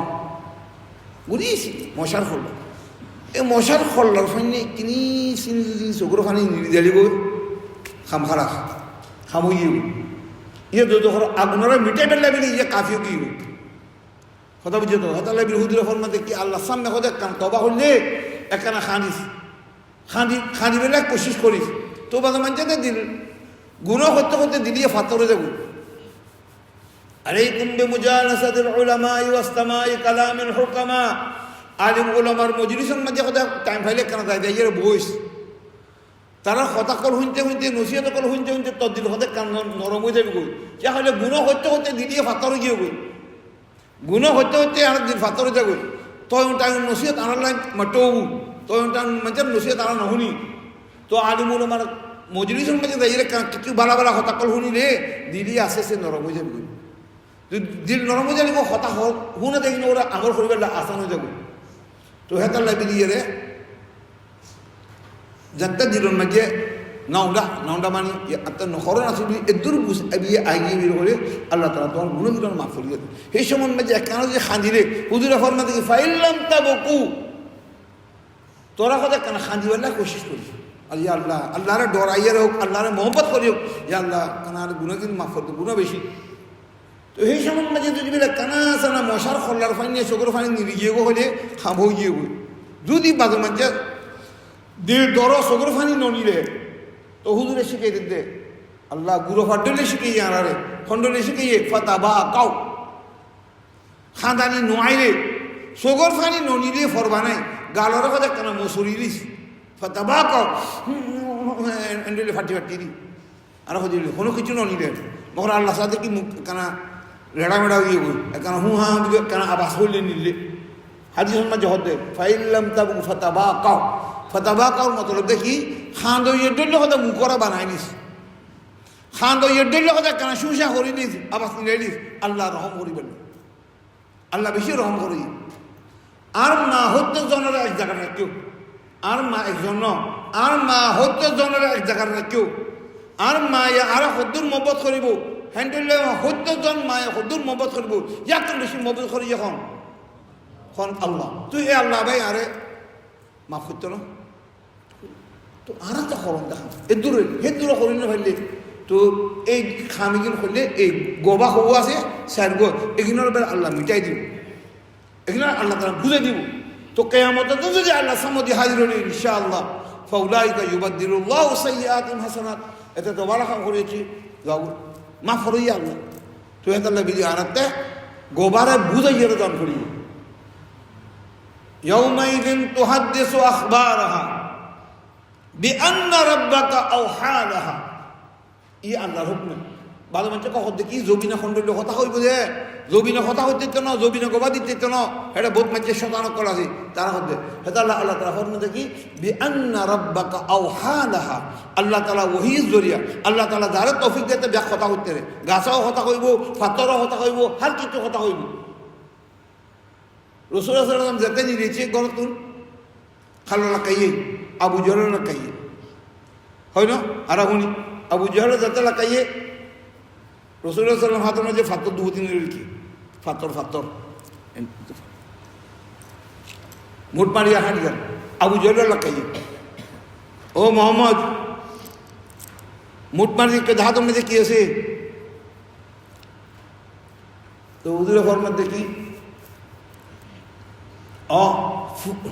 বুঝিয়েছি মশার খল্লা এই মশার খল্লার ফাইনে কিনি চিনি যদি চকুর ফানি নির্দালি গৈ খাম খারা খামুই ইয়ে যখন আগুনরা মিটাই পেলে বলে ইয়ে কাফিও কি কথা বুঝে তো হেতালে বিহুদির ফল মাঝে কি আল্লাহ সামনে কথা কান তবা হলে একখানা খাঁদি বেলা কোশিশ করিস তো বাদে মানছে দিল গুণ করতে করতে দিলিয়ে ফাতরে যাবো আলাইকুম বিমুজালাসাতিল উলামা ওয়াসতামাই কালামিল হুকামা আলিম উলামার মজলিসের মাঝে কথা টাইম ফাইলে কেন যায় যাই বইস তারা কথা কল শুনতে নসিহত কল শুনতে তোর দিল হতে কান নরম হয়ে যাবে গই তাহলে গুণ করতে করতে দিলিয়ে ফাতরে গিয়ে গই গুণ করতে আর দিল ফাতরে যাবো তই টাইম নসিহত আনার লাইন মাটো তই টাইম মানে নসিহত আনা নহনি তো আলিম উলামার মজলিসের মাঝে যাই কিছু বালা বালা কথা কল শুনিলে দিলি আসে সে নরম হয়ে যাবে দিল নরম হয়ে যাবে কথা শুনে দেখি ওরা আমল করবে আসান হয়ে যাবো তো হেতার লাগবে দিয়ে রে যাতে দিলন মাঝে নাউন্ডা মানে আপনার নখরণ আছে এদুর বুঝ আগিয়ে বের করে আল্লাহ তালা তোমার গুণগুলো মাফ করিয়ে দেবে সেই সময় মাঝে কেন যে খাঁদিলে হুজুর ফরমা দেখি ফাইলাম তা বকু তোরা কথা কেন খাঁদিবেলা কোশিশ করিস আল্লাহ আল্লাহরে ডরাইয়ে হোক আল্লাহরে মহব্বত করি হোক যে আল্লাহ কেন আর গুণ কিন্তু মাফ করতে গুণ বেশি তো সেই সময় মাঝে যদি বেলা কানা সানা মশার খল্লার ফাইন নিয়ে চোখের ফাইন নিয়ে গিয়ে হলে খাম হয়ে গিয়ে গই যদি বাজে মাঝে দর চোখের ফানি ননিলে তো হুজুরে শিখিয়ে দিতে আল্লাহ গুরু ফাটলে শিখিয়ে আনারে খন্ডলে শিখিয়ে ফাতা বা কাউ খাঁদানি নোয়াইলে চোখের ফানি ননিলে ফরবা নাই গালর কথা কেন মসুরি দিস ফাতা বা কাউ এন্ডলে ফাটি দি আর হদিলে কোনো কিছু ননিলে মগর আল্লাহ সাথে কি মুখ কানা রেড়া মেড়া গিয়ে বই কেন হু হা কেন আবাস হইলে নিলে হাদিসের মাঝে হতে ফাইল্লাম তাবু ফাতাবা কাও, ফাতাবা কাওর মতলব দেখি খান দইয়ের ডলে কথা মুখ করা বানাই নিস, খান দইয়ের ডলে কথা কেন সুসা করি নিস, আবাস নিলে নিস, আল্লাহ রহম করিবেন, আল্লাহ বেশি রহম করি। আর মা হত্যা জনের এক জায়গায় রাখিও, আর মা একজন আর মা হত্যা জনের এক জায়গায় রাখিও, আর মায়ে আর হদ্দুর মহব্বত করিব, হ্যান্ডেল হত্যা জন মায়ে হদ্দুর মহব্বত করিব, ইয়াক বেশি মহব্বত করি এখন আল্লাহ, তুই এ আল্লাহ ভাই আরে মাফ করতো না, তো আর একটা করণ দেখা এ দূরে হে দূরে করি না ফেললে, তো এই খামিগিন করলে এই গোবা হবু আছে স্যার গো এগুলোর বেলা আল্লাহ মিটাই দিব, এগুলো আল্লাহ তারা বুঝে দিব। তো কেয়ামতে তো যদি আল্লাহ সামদি হাজির হলি ইনশাআল্লাহ ফাউলাইকা ইউবাদদিলুল্লাহু সাইয়্যাতিহিম হাসানাত, এতে তো বড় কাম করেছি যাও মাফ করি আল্লাহ, তো এত আল্লাহ বিধি আনাতে গোবারে বুঝাইয়ে দান করি। ইয়াউমাইযিন তুহাদ্দিসু আখবারাহা বিআন্না রাব্বাকা আওহা লাহা, ই আল্লাহর হুকুম। ভালো মানুষ কখন দেখি জবিনা খন্ডল কথা হইব যে জবিনা কথা হইতে তো না, জবিনা গোবা দিতে তো না, এটা বহুত মানুষের শতান করা আছে তারা হতে সেটা আল্লাহ আল্লাহ তালা ফর্ম দেখি বিআন্না রাব্বাকা আওহা লাহা, আল্লাহ তালা ওহির জরিয়া আল্লাহ তালা যারা তৌফিক দিতে ব্যাক কথা হইতে রে, গাছাও কথা কইব, ফাতরও কথা কইব, হার কিছু কথা কইব। রাসূলুল্লাহ সাল্লাল্লাহু আলাইহি ওয়াসাল্লাম যেতে নিয়েছে গরতুন খালো লাগাইয়ে আবু জহল লাগাইয়ে হয় না, আর উনি আবু জহল যেতে লাগাইয়ে রাসূলুল্লাহ সাল্লাল্লাহু আলাইহি ওয়াসাল্লাম হাতের মাঝে ফাতর দু তিন কি ফাতর ফাতর মুঠ মারিয়া হাঁট গেল আবু জহল লাগাইয়ে, ও মোহাম্মদ মুঠ মারি হাতের মাঝে কি আছে, তো হুজুরের ফরমান দেখি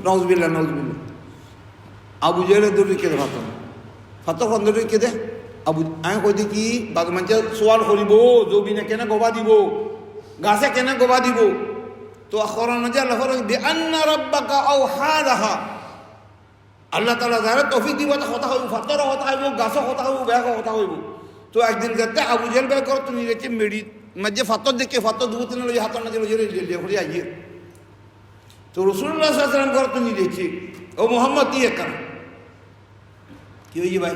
নজবিল্লা নজবিল্লা আবু জেলের দৌড়ি কেঁদে ফাতর ফাতর খন্দরি কেঁদে আবু আমি কই দেখি বাদ মানুষ সোয়াল করিব জবিনে কেনে গোবা দিব, গাছে কেনে গোবা দিব, তো খরণ যে আল্লাহ বিআন্না রাব্বাকা আওহা লাহা, আল্লাহ তাআলা যারা তৌফিক দিব তা কথা হইব, ফাতর কথা হইব, গাছে কথা হইব, ব্যাগ কথা হইব। তো একদিন যাতে আবু জেল ব্যাগ করো তুমি রেখে মেডি মাঝে ফাতর দেখে ফাতর দু তিন হাতের মাঝে ঘুরে আইয়ে, তো রাসূলুল্লাহ সাল্লাল্লাহু আলাইহি ওয়াসাল্লাম ঘর তো নিয়ে দেখছি ও মোহাম্মদ কি একান কি হইছে ভাই,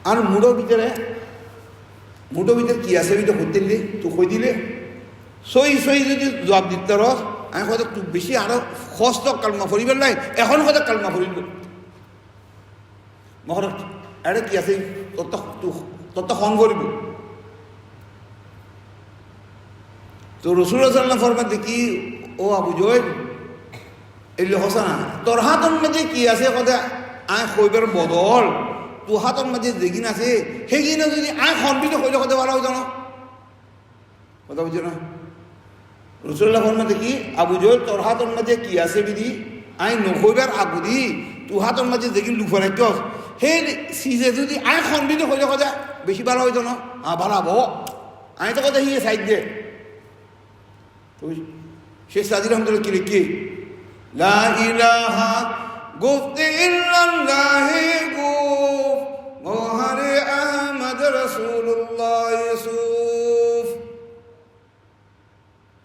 আর মুড়ো ভিতরে কি আছে ওইটা হইতে দিলে তো কই দিলে সই সই যদি জবাব দিতে রস আমি হয়তো তুই বেশি আরো কষ্ট কালমা ফরিবেন নাই এখন হয়তো কালমা ফরিব মহর এটা কি আছে তত খন করিব। তো রাসূলুল্লাহ সাল্লাল্লাহু আলাইহি ওয়াসাল্লাম ফরমান দেখি ও আবু জহল এলি হোসানা তোর হাতের মধ্যে কি আছে কথা আয় কইবার বদল তো হাতের মধ্যে যেগিন আছে সেইগিনে যদি আয় খনবিত কইলে কথা ভালো হইতো না, কথা বুঝছো না। রাসূলুল্লাহ ফরমান দেখি আবু জহল তোর হাতের মধ্যে কি আছে বিধি আয় নকইবার আগুদি তো হাতের মধ্যে যেগিন লুফা রাখছ সেই সিজে যদি আয় খনবিত কইলে কথা বেশি ভালো হইতো না, ভালো হবো আয় তো কথা হিয়ে সাইড দে। শেখ সাদি রহমতুল্লাহ কি লিখি লা ইলাহা গুফতে ইল্লাল্লাহ গুফ মোহারে আহমদ রাসূলুল্লাহ ইউসুফ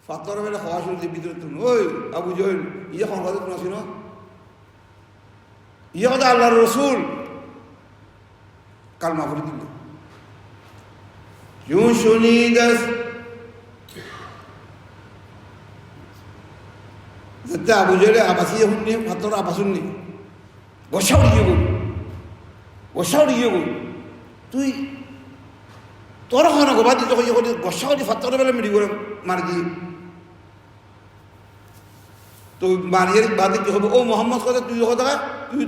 ফাতর বেলা খাওয়া শুরু ভিতরে তুমি ওই আবু জহল ইয়ে কোন কথা তুমি শুনো ইয়ে কথা আল্লাহর রাসূল কালমা পড়ে দিল ইউ শুনি দাস যাতে আবু জহলে আবাসি শুননি ফাতর আবাসুননি গোসাও দিয়ে গই তুই তোর খানা গোবা দিতে গোসাও দি ফাতর বেলা মেডি করে মারি দিয়ে তো মারিয়ে বাদে কি হবে ও মোহাম্মদ কথা তুই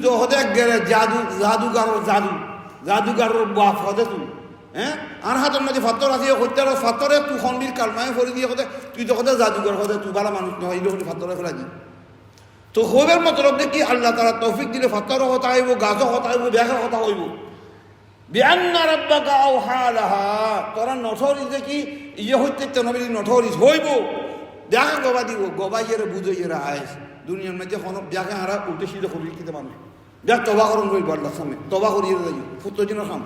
তো হতে গেলে জাদুগার বাপ হতে তুই হ্যাঁ আর হাতের মাঝে ফাতর আছে হত্যার ফাতরে তুই খন্ডির কালমায় ফরি দিয়ে কথা তুই তো কথা জাদুঘর কথা তুই ভালো মানুষ নয় এই ফাতরে ফেলা দি তো হবের মতলব দেখি আল্লাহ তাআলা তৌফিক দিলে ফাতরও হতা হইব গাছও হতা হইব ব্যাঘা হতা হইব বিআন্না রাব্বাকা আওহা লাহা তোরা নঠরিস দেখি ইয়ে হইতে তো নবী নঠরিস হইব ব্যাঘা গবা দিব গবাইয়ের বুঝইয়ের আয়েস দুনিয়ার মধ্যে কোনো ব্যাঘা হারা উল্টে সিধে করি কিতে মানুষ ব্যাগ তবা করুন করি আল্লাহর সামনে তবা করিয়ে যাই ফুটর দিনের খাম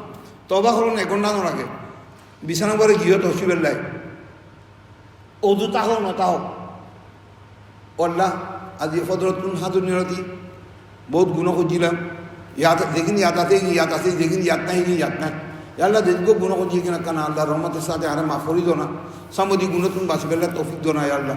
তবা করুন এক ঘন্টা লাগে বিছানা করে গিয়ে তসিবের লাই অজু তাহ না তাহ আল্লাহ আজি ফদরতুন হাজুর নিরতি বহুত গুণ খুঁজিলাম ইয়াত যেখিনি ইয়াত আছে যেখিনি ইয়াত নাই ইয়াত নাই আল্লাহ যেদিকে গুণ খুঁজি কিনা কানা আল্লাহ রহমতের সাথে আরে মাফ করি দো না সামদি গুণতুন বাঁচি পেলে তৌফিক দো না আল্লাহ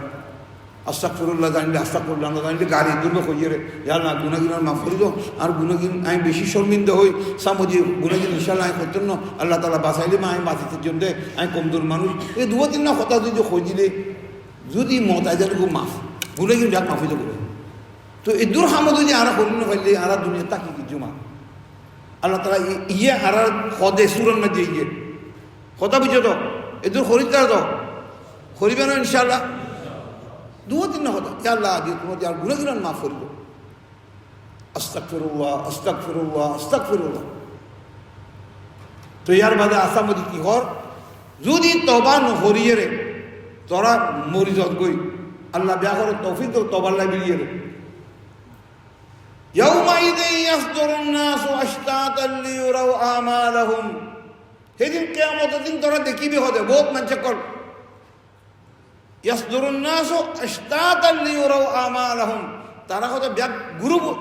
আস্তাগফিরুল্লাহ জানলে আস্তাগফিরুল্লাহ না জানলে গাড়ি দুর্বে খুঁজিয়ে রে আল্লাহ গুণাগিন আর মাফ করি দো আর গুণাগিন আমি বেশি শর্মিন্দা হই সামদি গুণাগিন ইনশাল্লাহ আমি করতেন না আল্লাহ তালা বাঁচাইলে মা আমি বাঁচিতে জন্য আমি কমজোর মানুষ এই দু তিন না কথা যদি খুঁজিলে যদি মতাইজারকে মাফ গুণাগিন যাক মাফ হইতে পারে তো এই দূর হামদ যদি আর করি না পারলে আর দুনিয়া তাকি কিছু মা আল্লাহ তালা ইয়ে আর সদে সুরন মাঝে ইয়ে কথা বুঝছো তো এদূর খরিদ্দার তো করিবে না ইনশাল্লাহ দু তিন না কথা আল্লাহ আজ তোমার আর গুণাগিন মাফ করিব আস্তাগফিরুল্লাহ আস্তাগফিরুল্লাহ আস্তাগফিরুল্লাহ তো ইয়ার বাদে আসামদি কি হর যদি তবা নহরিয়ে রে তোরা মরিজত গই আল্লাহ বিয়া করে তৌফিক তো তবার লাই বেরিয়ে রে ইয়াউমাইযিন ইয়াসদুরুন নাসু আশতাতান লিয়ুরাউ আমালাহুম সেদিন কিয়ামতের দিন তোরা দেখিবি হদে বহুত মানুষ কর ইয়াসদুরুন নাসু আশতাতান লিয়ুরাউ আমালাহুম তারা হতে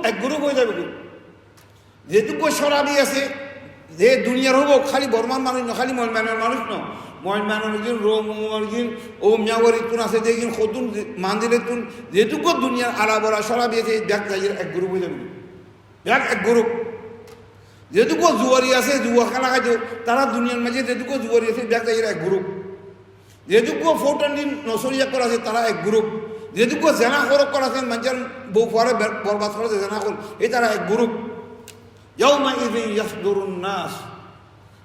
এক গ্রুপ হয়ে যাবে যেটুকু সরাবি আছে যে দুনিয়ার হবো খালি বর্মার মানুষ না খালি ময়মানের মানুষ না ময়মানের দিন রোমের দিন ও মিয়াওয়ারি তুন আছে যেদিন খতুন মান্দিরের তুন যেটুকু দুনিয়ার আলাবরা সরাবি আছে ব্যাগ যাইয়ের এক গ্রুপ হয়ে যাবে ব্যাগ এক গ্রুপ যেটুকু জুয়ারি আছে জুয়া খেলা খাইতো তারা দুনিয়ার মাঝে যেটুকু জুয়ারি আছে ব্যাগ যাইয়ের এক গ্রুপ যেটুকু ফোটান দিন নসরিয়া করা আছে তারা এক গ্রুপ যেটুকু জেনা খরক করা আছে মানুষের বউ পরে বরবাদ করেছে জেনা খর এই তারা এক গ্রুপ ইয়াউমাইযিন ইয়াসদুরুন নাস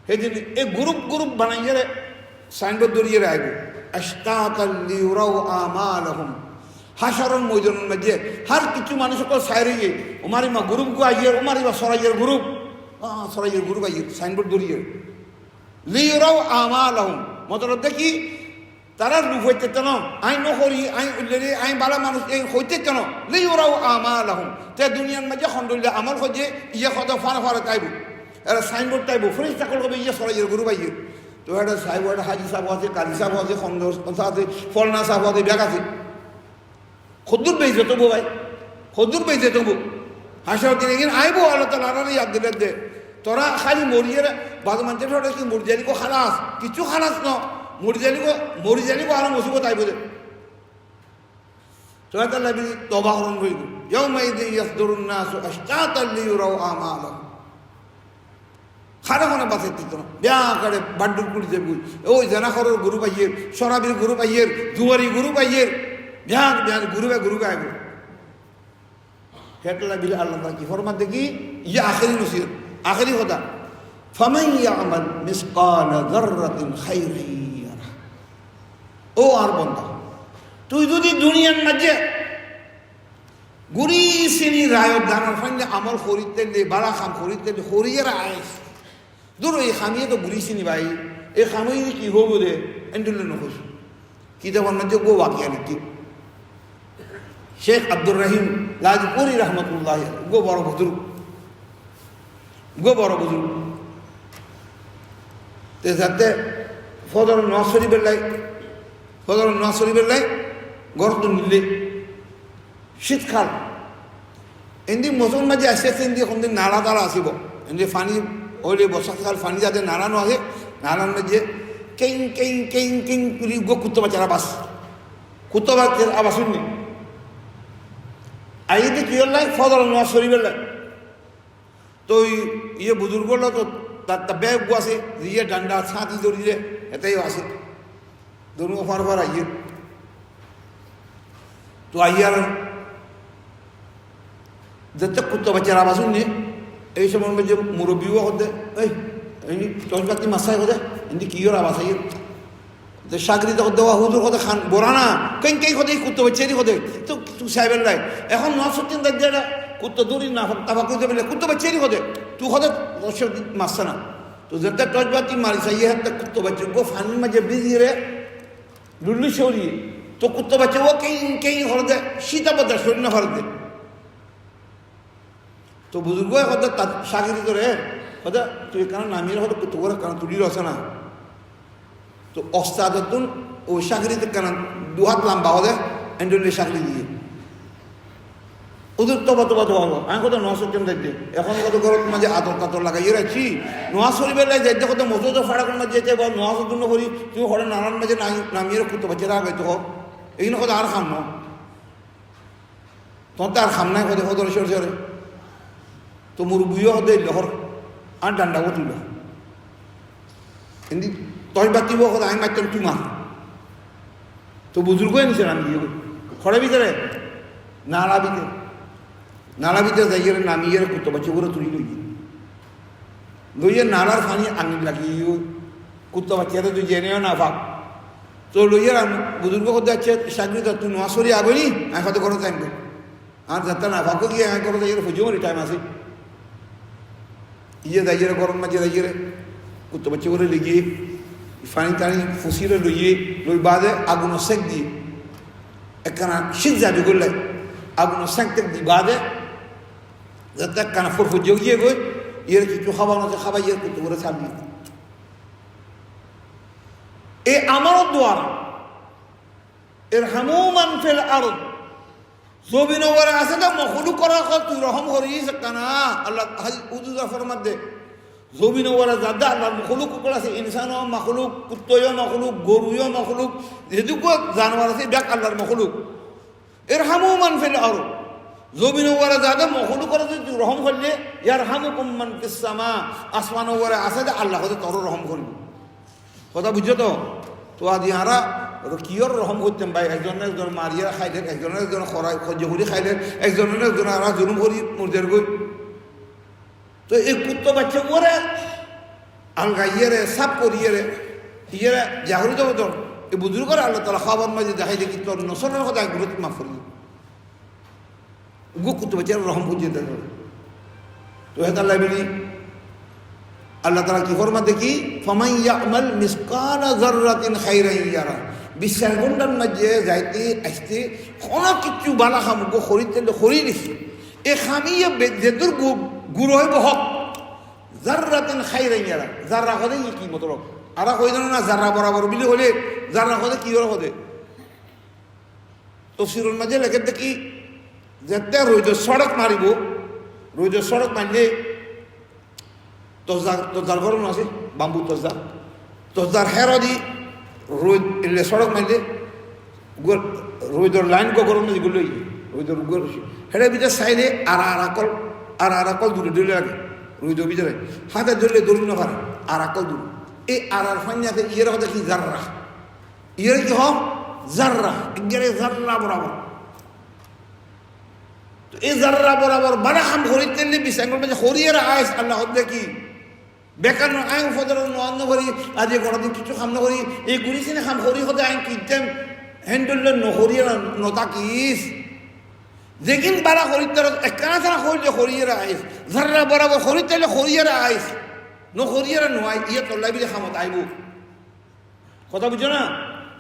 সেদিন এই গ্রুপ বানাইয়ে সাইনবোর্ড দরিয়ে রাখবো আশতাতান লিয়ুরাউ আমালাহুম হাশরের ময়দানের মধ্যে হার কিছু মানুষ সকল সাইরে গিয়ে ওমারি মা গ্রুপ গো আইয়ে ওমারি মা সরাইয়ের গ্রুপ আইয়ে সাইনবোর্ড দরিয়ে লিয়ুরাউ আমালাহুম মতলব দেখি তারা রূপ হইতে কেন আই নহরি আই উল্লেরি আই বালা মানুষ এই হইতে কেন লিয়ুরাউ আমালাহুম তে দুনিয়ার মাঝে খন্ডলে আমার খোঁজে ইয়ে কত ফারা তাইব এরা সাইনবোর্ড তাইব ফরিস্তা করবে ইয়ে সরাইয়ের গ্রুপ আইয়ে তো একটা সাহেব একটা হাজি সাহেব আছে কাজী সাহেব আছে খন্ড আছে ফলনা সাহেব আছে ব্যাগ আছে খদ্দুর বেঁচে তবু ভাই খদ্দুর বেঁচে তবু হাসার দিনে গিয়ে আইবো আল্লাহ তালা আনার ইয়াদ দিলেন দে তোরা খালি মরিয়ে বাদ মানুষের ওটা কি মরিজালিকো খালাস কিছু খালাস ন মরিজালিকো আরো মুসিবত আইব দে তোরা তাল্লাহ তবা হরণ হইব ইয়াউমাইযিন ইয়াসদুরুন নাসু আশতাতান লিয়ুরাউ আমালাহুম খানা খানা বাঁচাইতে তো না ব্যাঁ করে বান্ডুল কুড়ি যাবি ওই জেনাখরের গ্রুপ আইয়ের সরাবির গ্রুপ আইয়ের জুয়ারি গ্রুপ আইয়ের ব্যাঁ গ্রুপে আইব হেটলা বিলে আল্লাহ কি ফরমান দেখি ইয়ে আখেরি নসিহত আখেরি কথা ফামান ইয়ামাল মিসকালা যাররাতিন খাইরান ইয়ারা ও আর বন্দা তুই যদি দুনিয়ার মাঝে গুড়ি সিনি রায়ত দানার ফাইলে আমল খরিদতে বালা খাম খরিদতে খরিয়ের আইস দূর এই খামিয়ে তো গুড়ি সিনি ভাই এই খামিয়ে কি হবো রে এন্ডুলে নখোস কি দেওয়ার মধ্যে গো বাকিয়া লিখি শেখ আব্দুর রহিম লাজপুরি রহমতুল্লাহ গো বড় বুজুর্গ তে যাতে ফদর নওয়াজ শরীফের লাই গরত নিলে শীতকাল এমনি মৌসুম মাঝে আসতে আসতে এমনি কোনদিন নালা তালা আসিব এমনি ফানি ওইলে বর্ষাকাল ফানি যাতে নাড়ানো আছে নাড়ানোর মাঝে কেং কেং কেং কেং করে গো কুত্তো বাচ্চার আবাস শুননি আইতে কি হল লাই ফদর নওয়াজ শরীফের লাই তো ইয়ে বুজুর্গ তো তার ব্যাগ গো আছে ইয়ে ডান্ডা ছাঁতি দৌড়িয়ে এটাই আছে দৌড় ফার আইয়ে তো আইয়ার যেতে কুত্তো বাচ্চার আবাস শুননি এই সময় যে মুরব্বীও হতে এই টসবাতি মাসাই হতে এমনি কি ওর আবাস আইয়ে চাকরি তো দেওয়া হুজুর হতে খান বড়া না কেন কেই হতে কুত্তো বাচ্চারি হতে তো সাহেবের লাই এখন 903 দাজ্জাটা কুত্তো দূরি না তাবা কইতে বলে কুত্তো বাচ্চারি হতে তুই হতে মাসছে না তো যেটা টসবাতি মারিস ইয়ে হাতে কুত্তো বাচ্চা গো ফানির মাঝে বিজিয়ে রে লুল্লু সরিয়ে তো কুত্তো বাচ্চা ও কেই হরদে সীতাবদ্ধা শরীর না হরদে তো বুজুর্গ হতে তার চাকরি করে হতে তুই কারণ নামিয়ে হতে কুত্তো করে কারণ তুলির আছে না তো অস্তাদতুন ওই চাকরিতে কারণ দুহাত লাম্বা হলে এন্ডলে চাকরি দিয়ে ওদের তবা আমি কত নোয়া সত্যম দেখতে এখন কত গরম মাঝে আতর তাতর লাগাইয়ে রাখছি নোয়া শরীফের লাই যাইতে কত মজুদ ফাড়াকর মাঝে যেতে বা নোয়া সত্য করি তুমি হরে নানান মাঝে নামিয়ে করতে পারছি রাগ হয়তো হোক এইগুলো কত আর খাম ন তখন তো আর খাম নাই কত কত সরে তো মুরব্বীও হতে লহর আর ডান্ডাও তুল কিন্তু তই বাতিব কথা আমি মারতাম তোমার তো বুজুর্গ এনেছে আমি গিয়ে খড়ের ভিতরে নালা ভিতরে যাইয়ে নামিয়ে করতে পারছি ওগুলো তুলি লইয়ে নালার ফানি আঙিন লাগিয়ে করতে পারছি এত তুই জেনেও না ভাব তো লইয়ে বুজুর্গ করতে যাচ্ছে চাকরি তো তুই নোয়াশরি আবনি আমি হয়তো করো টাইম আর যাত্রা না ভাগ্য গিয়ে আমি করো যাই খুঁজেও টাইম আছে ইয়ে যাইয়ে গরম মাঝে যাইয়ে করতে পারছি ওগুলো লেগিয়ে ফানি টানি ফুসিরে লইয়ে লই বাদে আগুন সেক দিয়ে একখানা শীত যাবি করলে আগুন সেক টেক দিয়ে বাদে যাতে একখানা ফুরফুর জগিয়ে গই ইয়ের কিছু খাবার আছে খাবার ইয়ের করতে করে ছাড়বি এই আমারও দোয়ার এর হামুমান ফেল আরো জমিন ওরে আছে তো মখলু করা তুই রহম করিস কানা আল্লাহ উদুজা ফরমাত দে জমিন ওরা যাদা আল্লাহ মখলুক কুকুর আছে ইনসানও মখলুক কুত্তয়ও মখলুক গরুও মখলুক যেটুকু জানোয়ার আছে ব্যাক আল্লাহর মখলুক এর হামুমান ফেল আরো জমিন ওরা যাদা মখলুক করে তুই রহম করলে ইয়ার হামুকুম মান ফিস সামা আসমান ওরে আছে যে আল্লাহ হতে তোর রহম করবি কথা বুঝছো তো আদি হারা কিয়র রহম করতেন ভাই একজন মারিয়া খাইলেন একজন খরাই সহ্য করি খাইলেন একজন আর জুলুম করি মুরদের গই তো এই কুত্ত বাচ্চা ওরে আলগা ইয়েরে সাপ করিয়ে ইয়েরে জাহরি দেবো তোর এই বুজুর্গ করে আল্লাহ তালা খাবার মাঝে দেখাই দেখি তোর নসরের কথা একগুলো মাফ করি গু কুত্ত বাচ্চার রহম বুঝিয়ে দেয় তো হেতাল্লাহ বলি আল্লাহ তালা কি ফরমা দেখি ফামাইয়া আমাল মিসকালা যাররাতিন খাইরান ইয়ারা 24 ঘন্টার মাঝে যাইতে আসতে কোনো কিছু বালা খামুক খরিদ খরি দিছি এই খামিয়ে যেদুর গুড় হইব হক যাররাতিন খাইরান ইয়ারা যাররা হলে কি মতলব আর কই জানো না যাররা বরাবর বিলি হলে যাররা হলে কি হলে তফসিরের মাঝে লেখে দেখি যেতে রইদ সড়ক মারিব রইদ সড়ক মারলে তজার গরম আছে বাম্বু তজার হেরো দি রোদ এলে সড়ক মাইলে রোদর লাইন গরম না যেগুলো রোদর হেরে ভিতরে সাইডে আর আকল দূরে লাগে রোদর ভিতরে হাতে ধরলে দৌড়ি না পারে আর আকল দূর এই আর ফান্যাতে ইয়ের কথা কি জাররা ইয়ের কি হোক জাররা এগেরে জাররা বরাবর তো এই জাররা বরাবর বাড়া খাম হরিতে বিশাঙ্গল মাঝে হরিয়ের আইস আল্লাহ দেখি বেকার আইন ফদর নন্দ করি আজ গড়দিন কিছু খাম না করি এই গুড়িছি না খাম হরি হতে আইন কিনতেন হ্যান্ডল নহরিয়ে নতাকিস যেদিন বারা হরিতে একখানা ছাড়া হরিলে হরিয়ে আইস ঝাররা বরাবর হরিতে হরিয়ে আইস নহরিয়ে নয় ইয়ে তল্লাই বিলে খামত আইব কথা বুঝছো না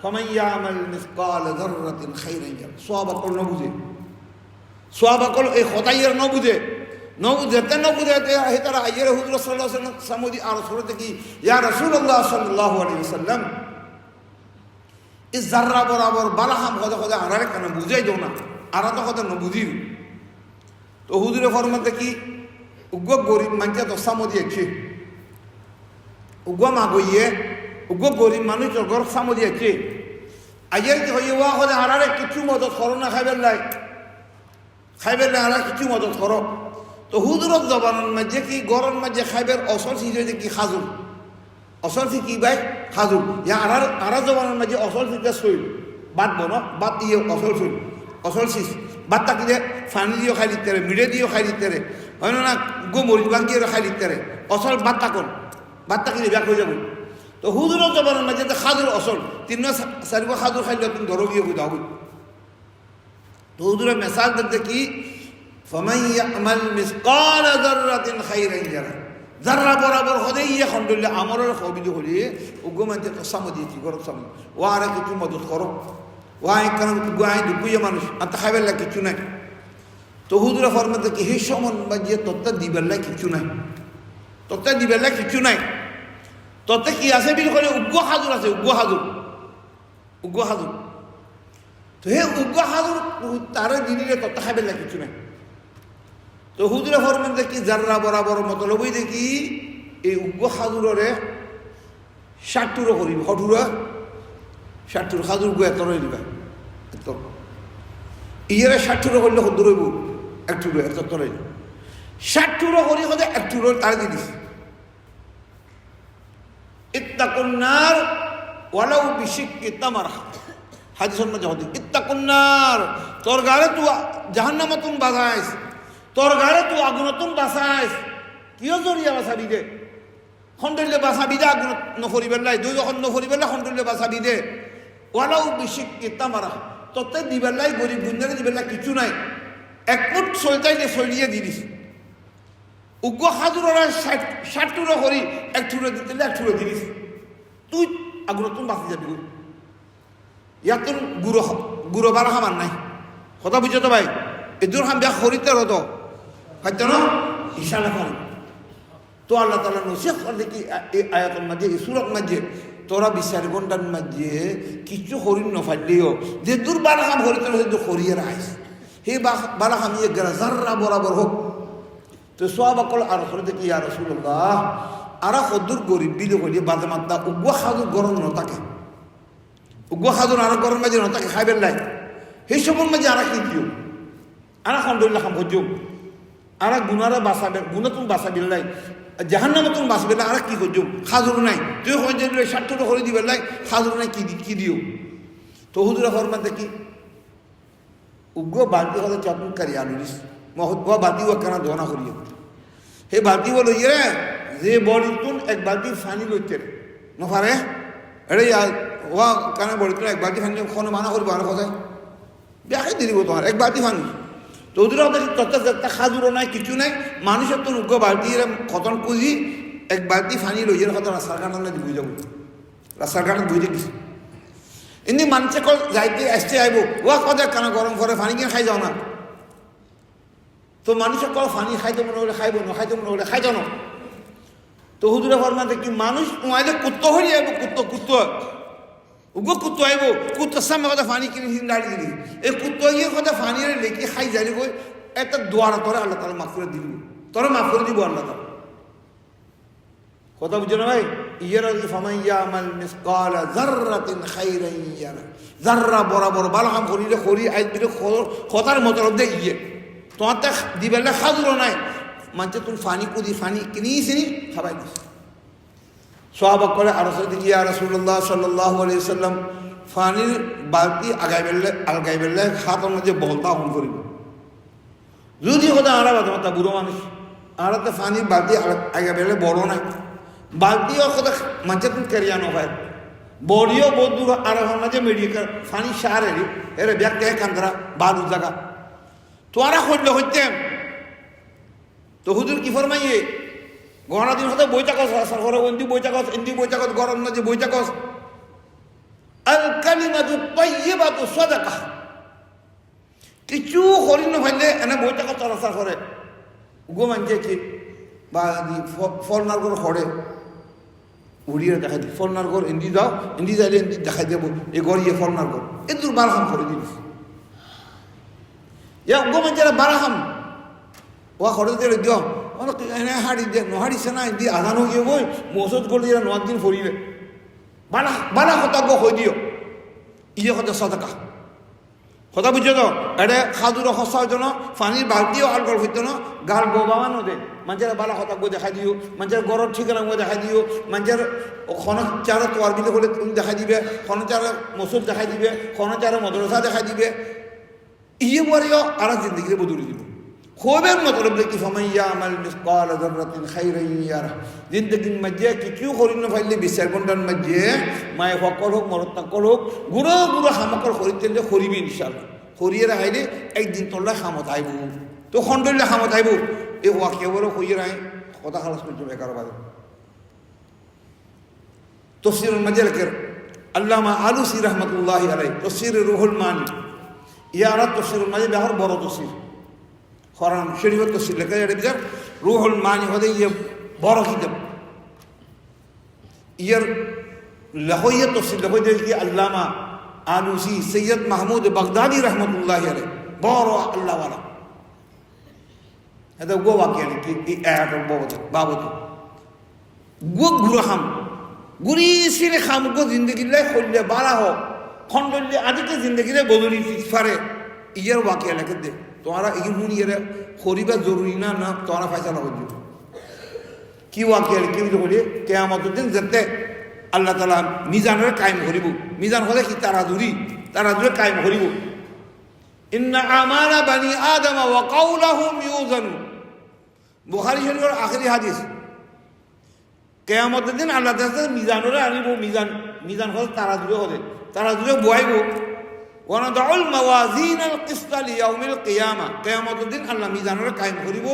ফামাইয়া আমাল মিসকাল যাররাতিন খাইরান ইয়ারা সাহাবাকল ন বুঝে সাহাবাকল এই খতাইয়ের ন বুঝে যেতে নবুঝে তারা আইয়ের হুজুর সাল্লাল্লাহু আলাইহি ওয়াসাল্লাম সামুদি আর সুরতে কি ইয়া রাসূলুল্লাহ সাল্লাল্লাহু আলাইহি ওয়াসাল্লাম এই জাররা বরাবর বালাহাম কথা আরারে কেন বুঝাই দাও না আর তো কথা ন বুঝি তো হুজুরে ফরমাতে কি উগ্র গরিব মানতে তো সামুদি আছে উগ্র মাগইয়ে উগ্র গরিব মানুষ ঘর সামুদি আছে আইয়ের কি হইয়া ওয়া কথা আরারে কিছু মদত করো না খাইবেন আর কিছু মদত করো তো হুজুরত জবানের মাঝে কি গরম মাঝে খাইবের অসল সিজে কি খাজুর অসল সি কি ভাই খাজুর ইয়া আর জবানের মাঝে অসল সিজে সইল বাদ বন বাদ দিয়ে অসল সইল অসল সিস বাদটা কি যে ফানি দিয়েও খাই দিতে মিড়ে দিয়েও খাই দিতে হয় না গো মরিচ বাঙ্গিয়ে খাই দিতে অসল বাদটা কোন বাদটা কি ব্যাক হয়ে যাবে তো হুজুরত জবানের মাঝে খাজুর অসল 3-4 খাজুর খাইলে তুমি ধরো গিয়ে বুঝা হবে তো হুজুরের মেসাজ দেখতে কি فمن يعمل مثقال ذرة خيرا يره ذره বরাবর হদে ইয়ে খন্ডলে আমরের খবিদি হলি উগমানতে কসম দিয়েছি গরম সাম ওয়ারে কিছু মদত করো ওয়াই কারণ গুয়াই দুপুয়ে মানুষ আত খাইবেলা কিছু নাই তো হুজুরে ফরমাতে কি হে সমন বাজিয়ে তত্তা দিবেলা কিছু নাই তত্তা কি আছে বিল করে উগ্র হাজুর আছে উগ্র হাজুর তো হে উগ্র হাজুর তারে দিনিলে তত্তা খাইবেলা কিছু নাই তো হুজুরে ফরমান দেখি জাররা বরাবর মতলবই দেখি এই উগ্র খাজুররে 60 করিব হঠুরা 60 খাজুর গো এত রইবা এত ইয়ারে 60 করলে হদ্দুর হইব একটু এত তরে 60 করি হতে একটু তার দিস ইত্তাকুন নার ওয়ালাউ বিশিক্কি তামারা হাদিসের মধ্যে হদি ইত্তাকুন নার তোর গারে তুই জাহান্নামতুন বাজাইস তোর গারে তুই আগুনতুন বাঁচাইস কিয় জরিয়া বাঁচাবি দে খন্ডলে বাঁচাবি দে আগুন নফরি বেলাই দুই যখন নফরি বেলা খন্ডলে বাঁচাবি দে ওয়ালাউ বিশিক্কি তামারা তোতে দিবেলাই গরিব গুন্দারে দিবেলা কিছু নাই এক ফুট সইতাই যে সইলিয়ে দিলিস উগ্র হাজুরা 60 করি এক ঠুরে দিতে এক ঠুরে দিলিস তুই আগুনতুন বাঁচি যাবি ইয়াতুন গুড়ো বারা খাবার নাই কথা বুঝছো তো ভাই এদুর হাম বিয়া খরিতে রত হয়তো না ইশারা করে তো আল্লাহ তাআলা নসিহত করে কি এই আয়াতের মাঝে এই সূরার মাঝে তোরা 24 ঘন্টার মাঝে কিছু হরিণ নফাইলেও যে দূর বারা খাম হরিতে রত খরিয়ে রাইস হে বারা খাম ইয়ে জাররা বরাবর হোক তো সাহাবাকল আর খরিতে কি ইয়া রাসূলুল্লাহ আরা কদ্দুর গরিব বিলে কইলে বাদমাত্তা উগ্র খাজু গরম ন থাকে উগ্র খাজুর আর গরম মাঝে ন থাকে খাইবেন লাই সেই সময় মাঝে আর কি দিও আর আলহামদুলিল্লাহ খাম হজ্জু আর গুনারে বাঁচাবে গুণাতুন বাঁচাবি লাই জাহান্নামতুন বাঁচবে না আর কি করছো খাজুর নাই তুই হয় যে 60 করে দিবে লাই খাজুর নাই কি দিও তো হুজুরা ফরমান দেখি উগ্র বালতি হলে চাতুনকারী আলুরিস মহৎবা বালতি ও কেনা দোনা করিয়ে হে বালতি বলো ইয়ে যে বড়িতুন এক বালতি ফানি লইতে নফারে এরে ওয়া কেন বড়িতুন এক বালতি ফানি কোনো মানা করবো আর কোথায় ব্যাকে দিয়ে দিব তোমার এক বালতি ফানি তো ওদের দেখি তত্ত্ব খাজুরও নাই কিছু নাই মানুষের তো উগ্র বালতি এরম খতন কুজি এক বালতি ফানি লইয়ের কথা রাস্তার কারণে বুঝে যাবো রাস্তার কারণে বুঝে দিস এমনি মানুষে কল যাইতে আসতে আইব ওয়া কথা কেন গরম করে ফানি কিনে খাই যাও না তো মানুষের কল ফানি খাইতে মনে হলে খাইব না খাইতে মনে হলে খাই যাও না তো হুজুরে ফরমাতে কি মানুষ তোমাদের কুত্ত হয়ে যাইব কুত্ত উগ্র কুত্ত আইব কুত্তর সামনে কথা ফানি কিনে দাঁড়িয়ে দিলি এই কুত্ত গিয়ে কথা ফানি লেখে খাই যাইলে গই একটা দোয়ারা তোরা আল্লাহ তালা মাফ করে দিবি তোরা মাফ করে দিব আল্লাহ তালা কথা বুঝছো না ভাই ইয়ারা ফামাইয়া আমাল মিসকালা যাররাতিন খাইরান ইয়ারা যাররা বরাবর বালহাম করিলে খরি আইত দিলে কথার মতলব দে ইয়ে তোমার তা দিবেলা খাজুরও নাই মানছে তুমি ফানি কুদি ফানি কিনিসিনি খাবাই দিস সাহাবা করে আর দেখি ইয়া রাসূলুল্লাহ সাল্লাল্লাহু আলাইহি ওয়াসাল্লাম ফানির বালতি আলগাই বেলে হাতের মধ্যে বলতা অন করিব যদি কথা আরা বাদা বুড়ো মানুষ আরা তো ফানির বালতি আগাই বেলে বড় নাই বালতিও কথা মানছে তুমি কেরিয়ানো ভাই বড়িও বহুত দূর আর মাঝে মেডিকেল ফানি সারে এর ব্যাগকে কান্দরা বালু জায়গা তো আরা হইলে হইতে তো হুজুর কি ফরমাইয়ে গহনা দিন হতে বইটা কস আসার ঘরে ইন্দি বইটা কস গরম না যে বইটা কস আল কালিমাতু তাইয়্যিবাতু সাদাকা কিছু হরিণ ভাইলে এনে বইটা কস আসার ঘরে গো মানছে কি বা ফলনার ঘর খড়ে উড়িয়ে দেখাই দি ফলনার ঘর ইন্দি যাও ইন্দি যাইলে ইন্দি দেখাই দেবো এই ঘর ইয়ে ফলনার ঘর এ তোর বারাহাম করে দিবি গো মানছে বারাহাম ও খড়ে দিলে দিও এনে হাড়ি দে নহাড়িছে না দি আধান হয়ে গিয়ে মসুদ করলে যারা 9 দিন ফরিবে বালা কথা গো হয়ে দিও ইয়ে কথা সাদাকা কথা বুঝছো তো এটা খাজুর হসার জন্য পানির বালতিও আলগল হইতো না গাল গোবানো দে মানুষের বালা কথা গো দেখাই দিও মানুষের গরম ঠিকানা গো দেখাই দিও মানুষের খনক চারা তোয়ার বিলে করে তুমি দেখাই দিবে খনক চারা মসুদ দেখাই দিবে খনক চারা মদরসা দেখাই দিবে ইয়ে পরেও আর জিন্দগিতে বদলে দিব خوبر مطلب لکی فمن یعمل مثقال ذرة خیرا یره জিন্দগির মধ্যে কিছু করি না ফাইলে 24 ঘন্টার মধ্যে মায়ে ফকল হোক মরত তাকল হোক গুঁড়ো হামাকল করিতে করিবি ইনশাআল্লাহ করিয়ে রাখাইলে একদিন তোলা খামত আইব তো খন্ডলে খামত আইব এই ওয়াকিয়া বড় কইয়ে রাই কথা খালাস করতে বেকার বাদে তফসিরুল মাজালিকের আল্লামা আলুসি রহমতুল্লাহি আলাইহি তফসির রুহুল মানি ইয়ারা তফসিরুল মাজালিক ব্যবহার বড় তফসির কোরআন শরীফের তফসির লেখা যায় বিচার রুহুল মানি হতে ইয়ে বড় কিতাব ইয়ার লেখইয়া তফসির লেখই দেখি আল্লামা আলুসি সৈয়দ মাহমুদ বাগদাদি রহমতুল্লাহি আলাইহি বড় আল্লাহওয়ালা এটা গো বাকি কি এক বাবদ গো গুড়া খাম গুড়ি সিরে খাম গো জিন্দগিলে খল্লে বাড়া হোক খন্ডলে আজকে জিন্দগিলে বদলি ফারে ইয়ার বাকি লেখে দে তোমারা এই হুনি এর খরিবা জরুরি না না তোমরা ফয়সালা করছো কি ওয়াকিয়া কি বলে কিয়ামতের দিন যেতে আল্লাহ তাআলা মিজানের কায়েম করিব মিজান হলে কি তারাজুরি কায়েম করিব ইন্না আমালা বানি আদম ওয়া কাউলুহুম ইউজান বুখারী শরীফের আখেরি হাদিস কিয়ামতের দিন আল্লাহ তাআলা মিজানরে আনিব মিজান হলে তারাজুরে বহাইব ওয়া নাদাউল মাওয়াজিনাল কিসতা লিয়াউমিল কিয়ামা কিয়ামতের দিন আল্লাহ মিজানরে কায়েম করিব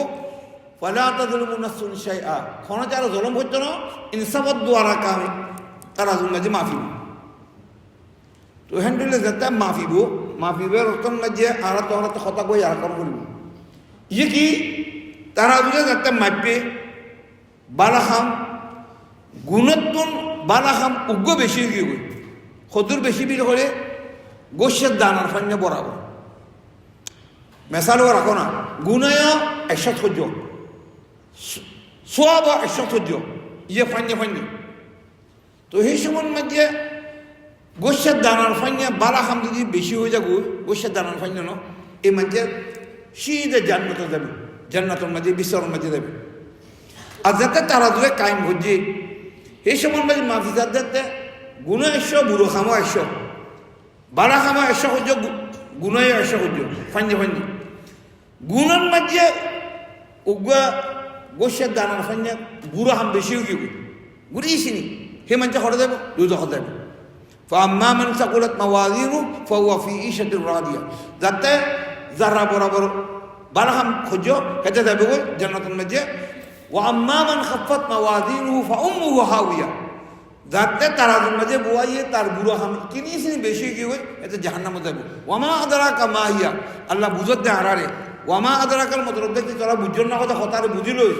ফালা তাযলিমু নাফসুন শাইআ কোন যারা জুলুম হইতো না ইনসাফত দ্বারা কাম তারা মাঝে মাফিব তো হ্যান্ডলে যেতে মাফিবের রকম মাঝে আর তোমরা তো কথা কই আর কাম করবি ইয়ে কি তারা দুলে যেতে মাপবে বালাহাম গুণত্বন বালাহাম উগ্র বেশি গিয়ে গই খদুর বেশি বিল করে গোশের দানার ফান্নে বরাবর মেসালও রাখো না গুণায় 100 সহ্য সোয়াব 100 সহ্য ইয়ে ফান্নে তো সেই সময়ের মধ্যে গোশের দানার ফান্নে বালাহাম যদি বেশি হয়ে যাবো গোশের দানার ফান্নে ন এই মধ্যে সিধে জান্নাতে যাবে জান্নাতের মাঝে বিশ্বর মাঝে যাবে আর যাতে তারা দূরে কায়েম হচ্ছে এই সময়ের মাঝে মাফি যাতে গুণ 100 বুড়ো খামো 100 বালা খামো 100 সহ্য গুণায় 100 সহ্য ফান্নে গুণের মাঝে উগা গোশের দানার ফান্নে বুড়ো হাম বেশি হয়ে গিয়ে ঘুরিয়েছিনি হে মানুষ হরে দেব দুজখ দেব ফাম্মা মান সাকুলাত মাওয়াজিনু ফাহুয়া ফি ঈশাতির রাদিয়া যাতে যারা বরাবর বারহাম খুঁজো হেতে যাবে গো জান্নাতের মধ্যে ওয়া আম্মা মান খাফফাত মাওয়াজিনু ফাউম্মুহু হাওিয়া যাতে তারাজুর মাঝে বুয়াইয়ে তার বুড়ো হাম কিনিয়েছিনি বেশি কি হই এতে জাহান্নামে যাবে ওয়ামা আদরাকা মা হিয়া আল্লাহ বুঝত দে আরারে ওয়ামা আদরাকাল মতলব দেখি তোরা বুঝজন না কথা হতারে বুঝি লইস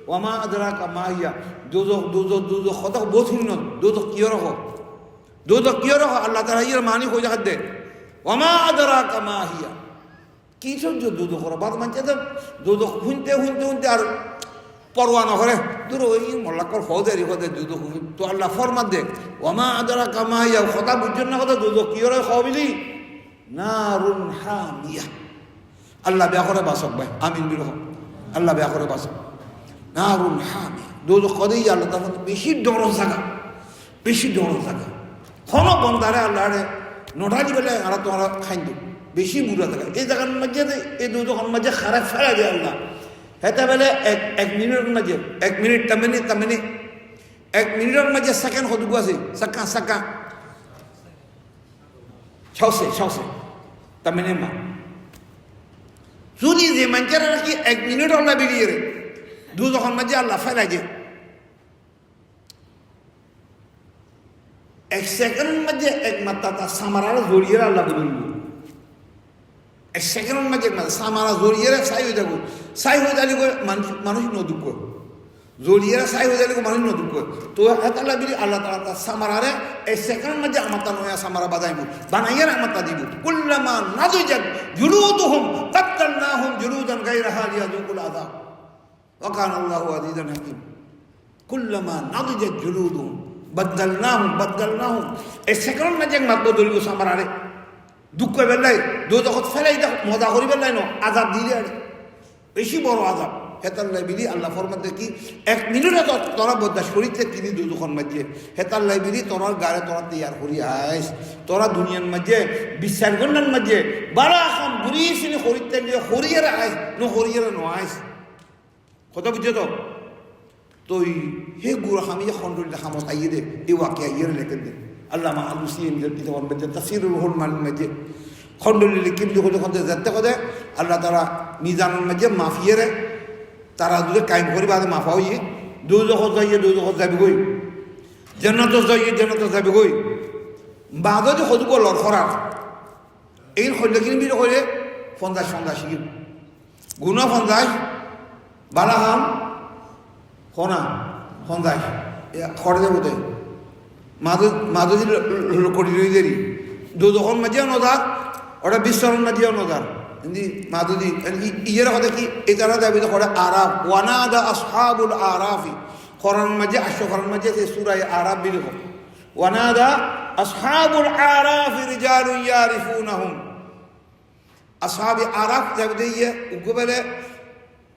ওয়ামা আদরাকা মা হিয়া দুজো কথা বহুত শূন্য দুজো কিয় রহ আল্লাহ তাআলা ইয়ার মানি কই জাহাদ দে ওয়ামা আদরাকা মা হিয়া কি সহ্য দুজো করা বাদ মানছে তো দুজো শুনতে আর পরোয়া না করে দূর ওই মোল্লাকর হদেরি দুজো তো আল্লাহ ফরমাত দে ওয়ামা আদরাকা মা হিয়া কথা বুঝজন না কথা দুজো কিয় রহ খাওয়াবিলি নারুন হামিয়া আল্লাহ বেয়া করে বাসক ভাই আমিন বিরহ আল্লাহ বেয়া করে বাসক নারুন হামিয়া দুজো কদেই আল্লাহ তাআলা বেশি ডর জায়গা কোনো বন্দারে আল্লাহরে নটাজি বেলে আর তোমরা খাইন বেশি বুড়া থাকা এই জায়গার মাঝে এই দুজন মাঝে খারাপ ফেলা যায় আল্লাহ হেতে বেলে এক মিনিটের মাঝে 1 মিনিট তার মানে 1 মিনিটের মাঝে সেকেন্ড কতটুকু আছে সাকা ছসে তার মানে মা শুনি যে মানুষেরা নাকি 1 মিনিট আল্লাহ বেরিয়ে রে দুজন মাঝে আল্লাহ ফেলা যায় 1 সেকেন্ডের মধ্যে একমাত্র তার সামারা জড়িয়ে আল্লাহ বলুন 1 সেকেন্ডের মধ্যে সামারা জড়িয়ে সাই হয়ে যালি মানুষ নদুক জড়িয়ে সাই হয়ে যালি মানুষ নদুক তো আল্লাহ বিলি আল্লাহ তাআলা তার সামারারে 1 সেকেন্ডের মধ্যে আমার তা নয়া সামারা বাজাইব বানাইয়া আমার তা দিব কুল্লামা নাদুজাত জুলুদুহুম কাত্তালনাহুম জুলুদান গায়রাহা লিয়াযুকুল আযাব ওয়া কানা আল্লাহু আযীজান হাকীম কুল্লামা নাদুজাত জুলুদুহুম বদলনাহুম এই সেকেন্ড মাঝে মাত বদলিব সামারারে দুঃখ বেলাই দো যখন ফেলাই দেখ মজা করি বেলাই ন আজাব দিলে আরে বেশি বড় আজাব হেতাল্লাই বিলি আল্লাহ ফরমাত দেখি 1 মিনিটে তোরা বরদাস্ত করিতে তিনি দুজন মাঝে হেতাল্লাই বিলি তোরার গাড়ে তোরা তৈয়ার করি আইস তোরা দুনিয়ার মাঝে বিশ্বাস গন্ডার মাঝে বারা খাম ঘুরিয়েছিল করিতে গিয়ে হরিয়ার আইস ন আইস কথা বুঝছো তো হে গুড়া আমি যে খন্ডল খামত আইয়ে দে এই ওয়াকে আইয়ে লেখে দে আল্লাহ আলুসি কিতাব মধ্যে তাফসীরুল রুহুল মানির মধ্যে খন্ডল লিখে যখন যেতে কথা আল্লাহ তাআলা মিজানুল মাঝে মাফিয়ে তারা দুটো কায়েম করি বাদে মাফা হইয়ে দুজখ যাবে গই জান্নাত যাবে গই বাদে যে সদুক লড়খরার এই খন্ডকিন বিল কইলে 50 শিখিম গুণা 50 বালাহাম খনা সন্ধ্যায় খড়ে দেবো তাই মাদুদি করি রই দেরি দুজন মাঝেও নদার ওটা বিশ্বরণ মাঝেও নদার ইন্দি মাদুদি ইয়ের কথা কি এটারা দাবি করে আরাফ ওয়ানাদা আসহাবুল আরাফি কোরআন মাঝে আসো কোরআন মাঝে সে সূরা আরাফ বিল ওয়ানাদা আসহাবুল আরাফি রিজালু ইয়ারিফুনহুম আসহাবি আরাফ যাবে ইয়ে উগো বলে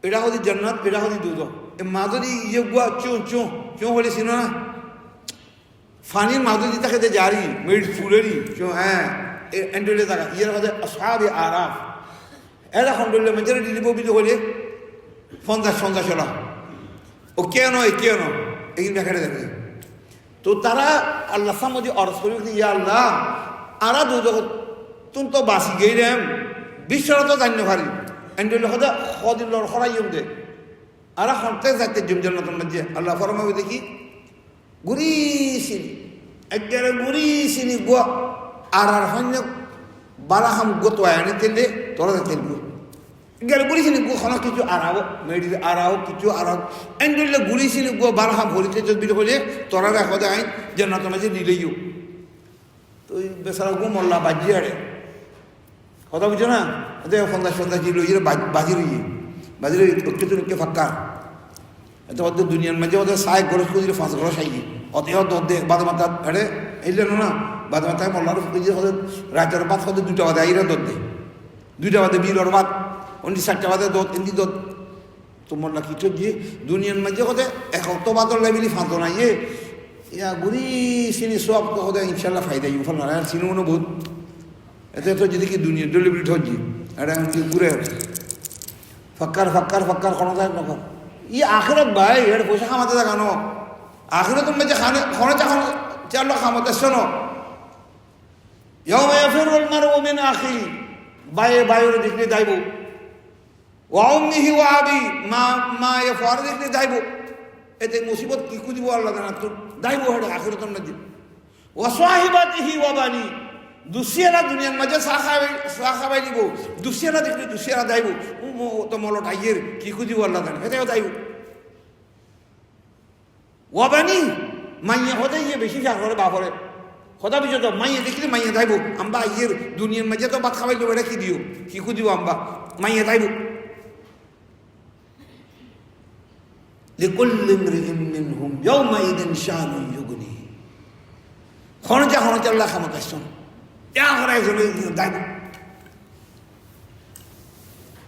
এটা হদি জান্নাত এটা হদি দুদক এ মাদুদি ইয়ে গুয়া চুঁ চুঁ চুঁ হলে সিনো না ফানির মাদুদি তাকে জারি মেড ফুলেরি চুঁ হ্যাঁ এন্ডলে থাকা ইয়ের কথা আসহাবি আরাফ এরা খন্ডলে মেজরিটি দিব বিলে হলে 50 ও কেন এই দেখাটা দেখে তো তারা আল্লাহ সামনে অর্থ করি ইয়া আল্লাহ আরা দুদক তুম তো বাসি গেইলাম বিশ্বরত জান্য পারি এন্ডলে কথা খদিলর খরাইম দে আরা খন্তে যাইতে জুম জান্নাতুল মধ্যে আল্লাহ ফরমাবে দেখি গুরিসিনি একবারে গুরিসিনি গোয়া আর হন্য বালাহাম গোতো আনি তেলে তোরা তেলবো গেলে গুলিসিনি গো খানা কিছু আরাও মেডি আরাও কিছু আরাও এন্ডলে গুলিসিনি গো বালাহাম ভরিতে যদি হলে তোরা রাখো আইন জান্নাতুল মাঝে নিলেইও তো বেচারা গো মোল্লা বাজি আরে কথা বুঝছো না এতে সন্ধ্যা ছিল বাজি রইয়ে ফাক্কা এত হয়তো দুনিয়ার মাঝে ওদের সাই গরজ করে 5 গরজ আইয়ে অতএব দে বাদ মাথা আরে এইলেন না বাদ মাথায় মোল্লার ফুকে হতে রাতের বাদ হতে 2টা বাদে আইরা দে 2টা বাদে বিলর বাদ অন্যি 4টা বাদে দত ইন্দি দত তো মোল্লা কিছু দিয়ে দুনিয়ার মাঝে হতে এক তো বাদর লাইবিলি ফাঁতো না ইয়া গুরি সিনি সব তো হতে ইনশাআল্লাহ ফায়দা ইউ ফল না সিনো না বহুত এতে তো যদি কি দুনিয়া ডেলিভারি হচ্ছে এটা কি ঘুরে ফাক্কার কোনো যায় না ই আখিরাত ভাই এর পয়সা খামাতে দেখানো আখিরাত তুমি যে খানে চালো খামাতে শোনো ইয়াউমা ইয়াফিরুল মারউ মিন আখি বাইরে দেখলে যাইব ওয়া উম্মিহি ওয়া আবি মা ইয়াফার দেখলে যাইব এতে মুসিবত কি খুঁজিব আল্লাহ জানা তো যাইব হেডে আখিরাতের মধ্যে ওয়া সাহিবাতিহি ওয়া বানি দুসিয়ারা দুনিয়ার মাঝে সাখাবাই দিব দুসিয়ারা দেখলে দুসিয়ারা যাইব তো মলত আইয়ের কি খুঁজিব আল্লাহ জানে এটাও যাইব ওয়াবানি মাইয়া হতে ইয়ে বেশি যা করে বাপরে কথা বুঝো তো মাইয়া দেখলে মাইয়া যাইব আম্বা আইয়ের দুনিয়ার মাঝে তো ভাত খাবাই দেবো এটা কি দিও কি খুঁজিব আম্বা মাইয়া যাইব লিকুল্লি ইমরিইন মিনহুম ইয়াউমাইদিন শানুন ইউগনি খনজা আল্লাহ খামাতাছন ইয়া করে যাইব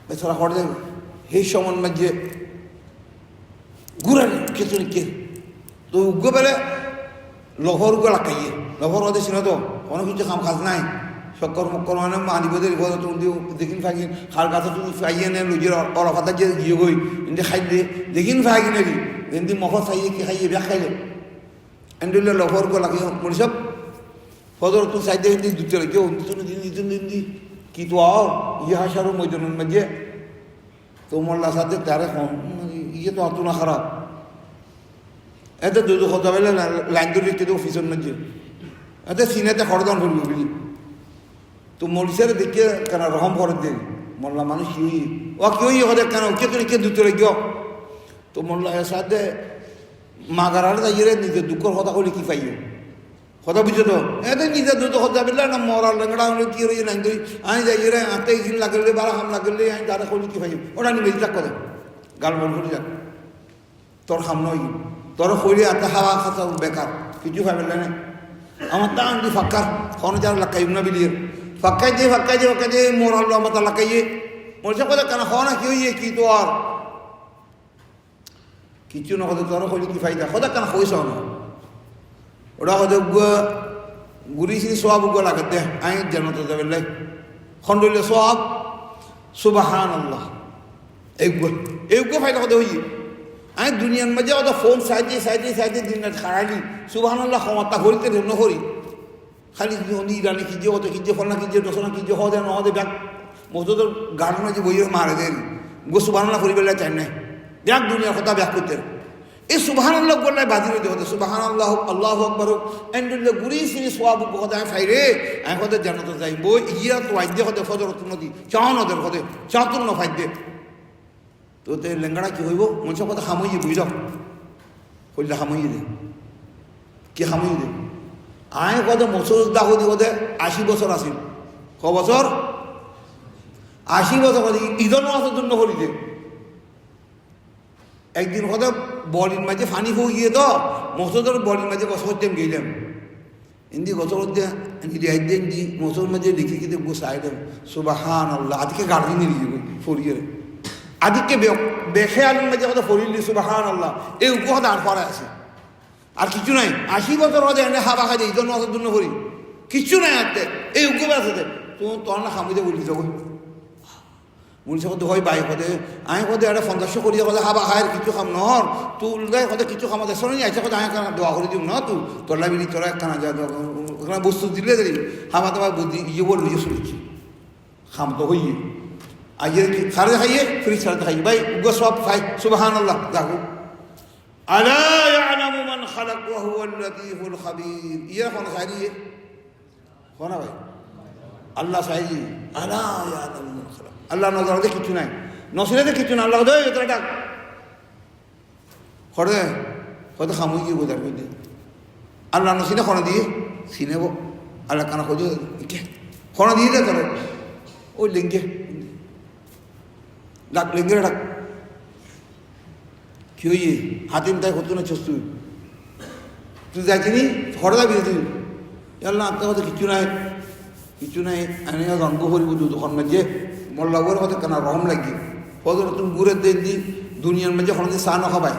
বেচারা হড় যাইব এই সমন মাঝে ঘুরেন খেতুনি কে তো উগ্র বেলে লহর উগ্র লাগাইয়ে লহর হতে ছিল তো কোনো কিছু কাম কাজ নাই শক্কর মক্কর মানে আনিবদের ঘর তুমি দেখিন ফাগিন খাল গাছে তুমি ফাইয়ে নে লুজের অরফাতা যে গিয়ে গই এনে খাইলে দেখিন ফাগি নাকি এমনি মফত খাইয়ে কি খাইয়ে ব্যাগ খাইলে এন্ডলে লহর উগ্র লাগিয়ে মনে সব ফদর তুই সাইডে হিন্দি দুটো রেখে দিন কি তো আও ইয়ে হাসারও মৈদানের মাঝে তো মোল্লা সাথে তারে ইয়ে তো অত না খারাপ এতে দুধ কথা বলে লাইন ধরে রেখে দেবো অফিসের মাঝে এতে সিনেতে খরদান করবি বুঝলি তো মরিষের দেখে কেন রহম করে দে মোল্লা মানুষ কি ও কি হই হতে কেন কে তো রেখে দুটো রেখে তো মোল্লা সাথে মাগারার যাইয়ে নিজের দুঃখর কথা করলে কি পাইও কথা বুঝছো তো এতে নিজের দুধ কথা বললে না মরাল লেঙ্গড়া হলে কি রয়েছে নাই ধরি আমি যাই রে হাতে ইন লাগলে বারা হাম লাগলে আমি দাদা করলে কি পাই ওরা নিবে যাক করে গাল বল করে যাক তোর হাম নয় তোর হইলে এত হাওয়া খাতা বেকার কিছু ভাবেন না আমার তা আনটি ফাক্কার খন যার লাগাই না বিলিয়ে ফাক্কাই যে মরাল আমার তা লাগাইয়ে মরছে কথা কেন হওয়া না কি হইয়ে কি তো আর কিছু না কথা তোর হইলে কি ফাইদা কথা কেন হয়েছ না ওরা হয়তো গুরিসিনি সব উগো লাগে দে আই জান্নাত যাবে লাই খন্ডলে সব সুবহানাল্লাহ এইগুলো ফায়দা হতে হই আই দুনিয়ার মাঝে ওটা ফোন সাইডে দিন রাত খারালি সুবহানাল্লাহ ক্ষমতা করিতে নহরি খালি নি রানি কি যে হতো কি যে ফলনা কি যে দশনা কি যে হদে নহদে ব্যাগ মজুদ গাড়ি মাঝে বইয়ে মারে দেন গো সুবহানাল্লাহ করিবে চাই নাই ব্যাগ দুনিয়ার কথা ব্যাগ করতে এই সুবহানাল্লাহ বললে বাজিরে দেওয়া সুবহানাল্লাহ আল্লাহু আকবার এন্ডলে গুরিসিনি সওয়াব কথা ফাইরে আই কথা জান্নাত যাইব ইয়া তো আইদে কথা ফজরত নদী চাওনদের কথা চাতুন ন ফাইদে তো তে লেঙ্গড়া কি হইব মনস কথা হামইয়ে বুঝাও কইলে হামইয়ে দে কি হামইয়ে দে আই কথা মসুদ দাহুদি কথা 80 বছর আছিল ক বছর 80 বছর কথা ইদন মাসের জন্য করিতে একদিন কথা বলির মাঝে ফানি হয়ে গিয়ে তো মসজিদের বলির মাঝে বসা করতে গেলাম হিন্দি গছর মধ্যে একদিন দি মসজিদের মাঝে লিখে কিন্তু গোসাইলাম সুবাহান আল্লাহ আদিকে গাড়ি নিয়ে লিখে ফরিয়ে আদিকে বেখে আলুর মাঝে কথা ফরিলি সুবাহান আল্লাহ এই উপহার আর পড়া আছে আর কিছু নাই 80 বছর হতে এনে হাবা খাই ইদন মাসের জন্য করি কিচ্ছু নাই আনতে এই উপকার আছে তোর না খামিতে বলি যাবো মনীষা কত হয় বাই কদে আমি কদে একটা 50 করি কদে হাবা খায়ের কিছু খাম নহর তুই উল্টাই কদে কিছু খামা দেশ নি আইসা কদে আমি দোয়া করে দিম না তুই তোলা বিনি তোরা একখানা যা ওখানে বস্তু দিলে দেরি হামা তোমার বুদ্ধি ইয়ে বল ইয়ে শুনেছি খাম তো হইয়ে আইয়ে সারে খাইয়ে ফ্রিজ সারে খাইয়ে ভাই উগ্র সব খাই সুবহান আল্লাহ দেখো আলা ইয়ালামু মান খালাক ওয়া হুয়াল লাতীফুল খাবীর ইয়া কোন সাইয়ে কোন ভাই আল্লাহ সাইয়ে আলা ইয়ালামু মান খালাক আল্লাহ নজরে কিছু নাই নসিরাতে কিছু না আল্লাহ দে এটা ডাক করে হয়তো খামুই গিয়ে বোঝার মধ্যে আল্লাহ নসিনে খনা দিয়ে সিনেব আল্লাহ কানা খোঁজো খনা দিয়ে দেয় তোর ওই লিঙ্গে ডাক লিঙ্গের ডাক কি হইয়ে হাতিম তাই হতো না চস্তু তুই যাইছিনি খড়দা বিয়ে তুই আল্লাহ আপনার কথা কিছু নাই আমি রঙ্গ করিব তখন মাঝে মোল্লাবর হতে কেন রহম লাগি হয়তো তুমি ঘুরে দেন দি দুনিয়ার মাঝে কোনো দিন চা নখাবাই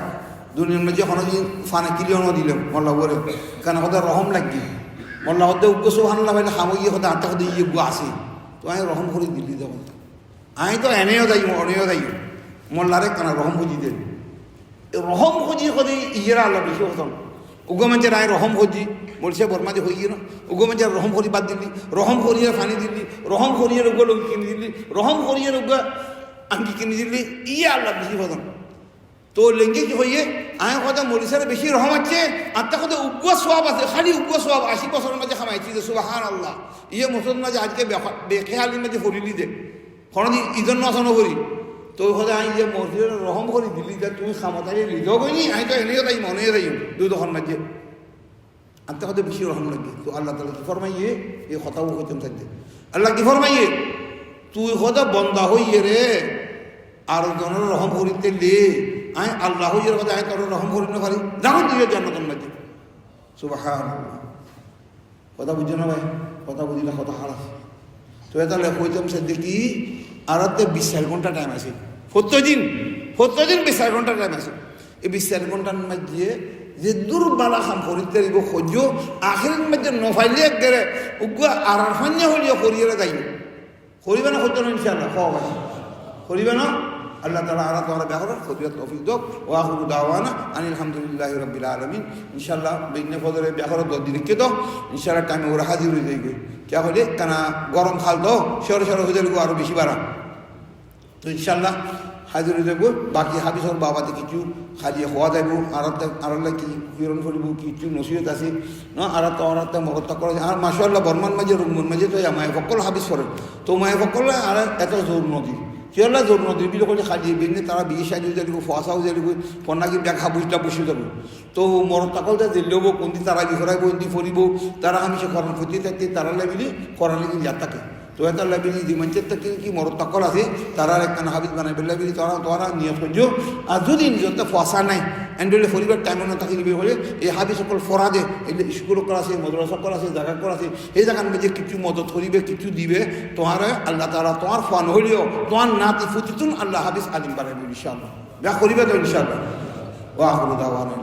দুনিয়ার মাঝে কোনো দিন ফানে কিলিও দিলাম মোল্লাবরে কেন হতে রহম লাগি মোল্লা হতে উগ্র হানলা পাইলে সাময়িক হতে আটটা হতে ইয়ে গু আসে তো আমি রহম করে দিল্লি তখন আমি তো এনেও যাই অনেও যাই মোল্লারে কেন রহম খুঁজি দেন রহম খুঁজি হতে ইয়েরা আল্লাহ বেশি হতাম উগ্র মানুষের আয় রহম খুঁজি বলছে বর্মাতে হয়ে গিয়ে না উগ্র মানুষের রহম করি বাদ দিল্লি রহম করিয়ে ফানি দিল্লি রহম করিয়ে উগ্র লোক কিনে দিল্লি রহম করিয়ে উগ্র আঙ্কি কিনে দিল্লি ইয়ে আল্লাহ বেশি হতাম তো লেঙ্গে কি হইয়ে আমি কথা মরিষার বেশি রহম আছে আর তা কথা উগ্র সোয়াব আছে খালি উগ্র সোয়াব 80 বছরের মাঝে খামাইছি যে সুবহান আল্লাহ ইয়ে মুসলমান মাঝে আজকে বেখেয়ালির মাঝে ফরিলি দে কোনোদিন ইজন নশানো করি তো কথা আমি যে মসজিদের রহম করি দিল্লি যা তুমি খামাতারি লিজও করিনি আমি তো এনেও তাই মনে যাই দুই তখন মাঝে আর তা কথা বেশি রহম লাগে তো আল্লাহ তালা কি ফরমাইয়ে এই কথাও হইতেন থাকতে আল্লাহ কি ফরমাইয়ে তুই কথা বন্দা হইয়ে রে আর জনের রহম করিতে লে আমি আল্লাহ হইয়ে কথা আমি তোর রহম করি না পারি যখন তুই জন্মতন মাঝে সুবহান কথা বুঝছো না ভাই কথা বুঝিলে কথা হারাস তো এটা হইতাম সে দেখি আর 24 ঘন্টা টাইম আছে 70 দিন 24 ঘন্টা টাইম আছে এই 24 ঘন্টার মাঝে যে দুর্বালা খাম করিতে দিব সহ্য আখের মধ্যে নফাইলে একবারে উগ্র আর ফান্যা হলিও করিয়ে যাই করিবে না সহ্য না ইনশাআল্লাহ করিবে না আল্লাহ তাআলা আর তোমরা ব্যাকরণ খবিরত তৌফিক দাও ওয়া আখিরু দাওয়ানা আনিল হামদুলিল্লাহি রাব্বিল আলামিন ইনশাআল্লাহ বিনে ফজরে ব্যাকরণ দিকে তো ইনশাআল্লাহ টাইমে ওরা হাজির হয়ে যাইবে কে হলে কানা গরম খাল তো সরে হয়ে যাবে আরো বেশি বাড়া তো ইনশাআল্লাহ হাজির হয়ে যাবো বাকি হাবিসর বাবাতে কিছু খালিয়ে হওয়া যাইব আরাল্লাহ কি হিরণ করিব কিছু নসিহত আছে না আরাত্তা মরত্তা করা আর মাশাআল্লাহ বর্মান মাঝে রুমন মাঝে তো মায়ে ফকল হাবিস করে তো মায়ে ফকল আর এত জোর নদী কেলা জোর নদী বিলো করে খালিয়ে বেঁধে তারা বিয়ে সাজিয়ে যাইব ফসাও যাইব কন্যাকে দেখা বুঝটা বসে যাব তো মরত্তা কলটা দিলেও কোনদিন তারা বিহরাইব কোনদিন ফরিব তারা আমি সে করান ক্ষতি থাকতে তারা লাগলি করান লাগি যা থাকে তো এটা লাবিনি দিমাঞ্চের থেকে কি মরত্তাকল আছে তারা একখানা হাবিজ বানাই বেলাবিনি তোরা নিয়ত করছ আর যদি নিজের ফসা নাই এন্ডলে ফরিবার টাইম না থাকি দিবি হলে এই হাবিজ সকল ফরা দে এই স্কুল করা আছে মদ্রাসা করা আছে জায়গা করা আছে এই জায়গার মধ্যে কিছু মদত করিবে কিছু দিবে তোমার আল্লাহ তাআলা তোমার ফান হইলেও তোমার নাতি ফুতিতুন আল্লাহ হাবিজ আলিম বানাইবে ইনশাআল্লাহ যা করিবে তো ইনশাআল্লাহ ওয়া আখিরু দাওয়ানা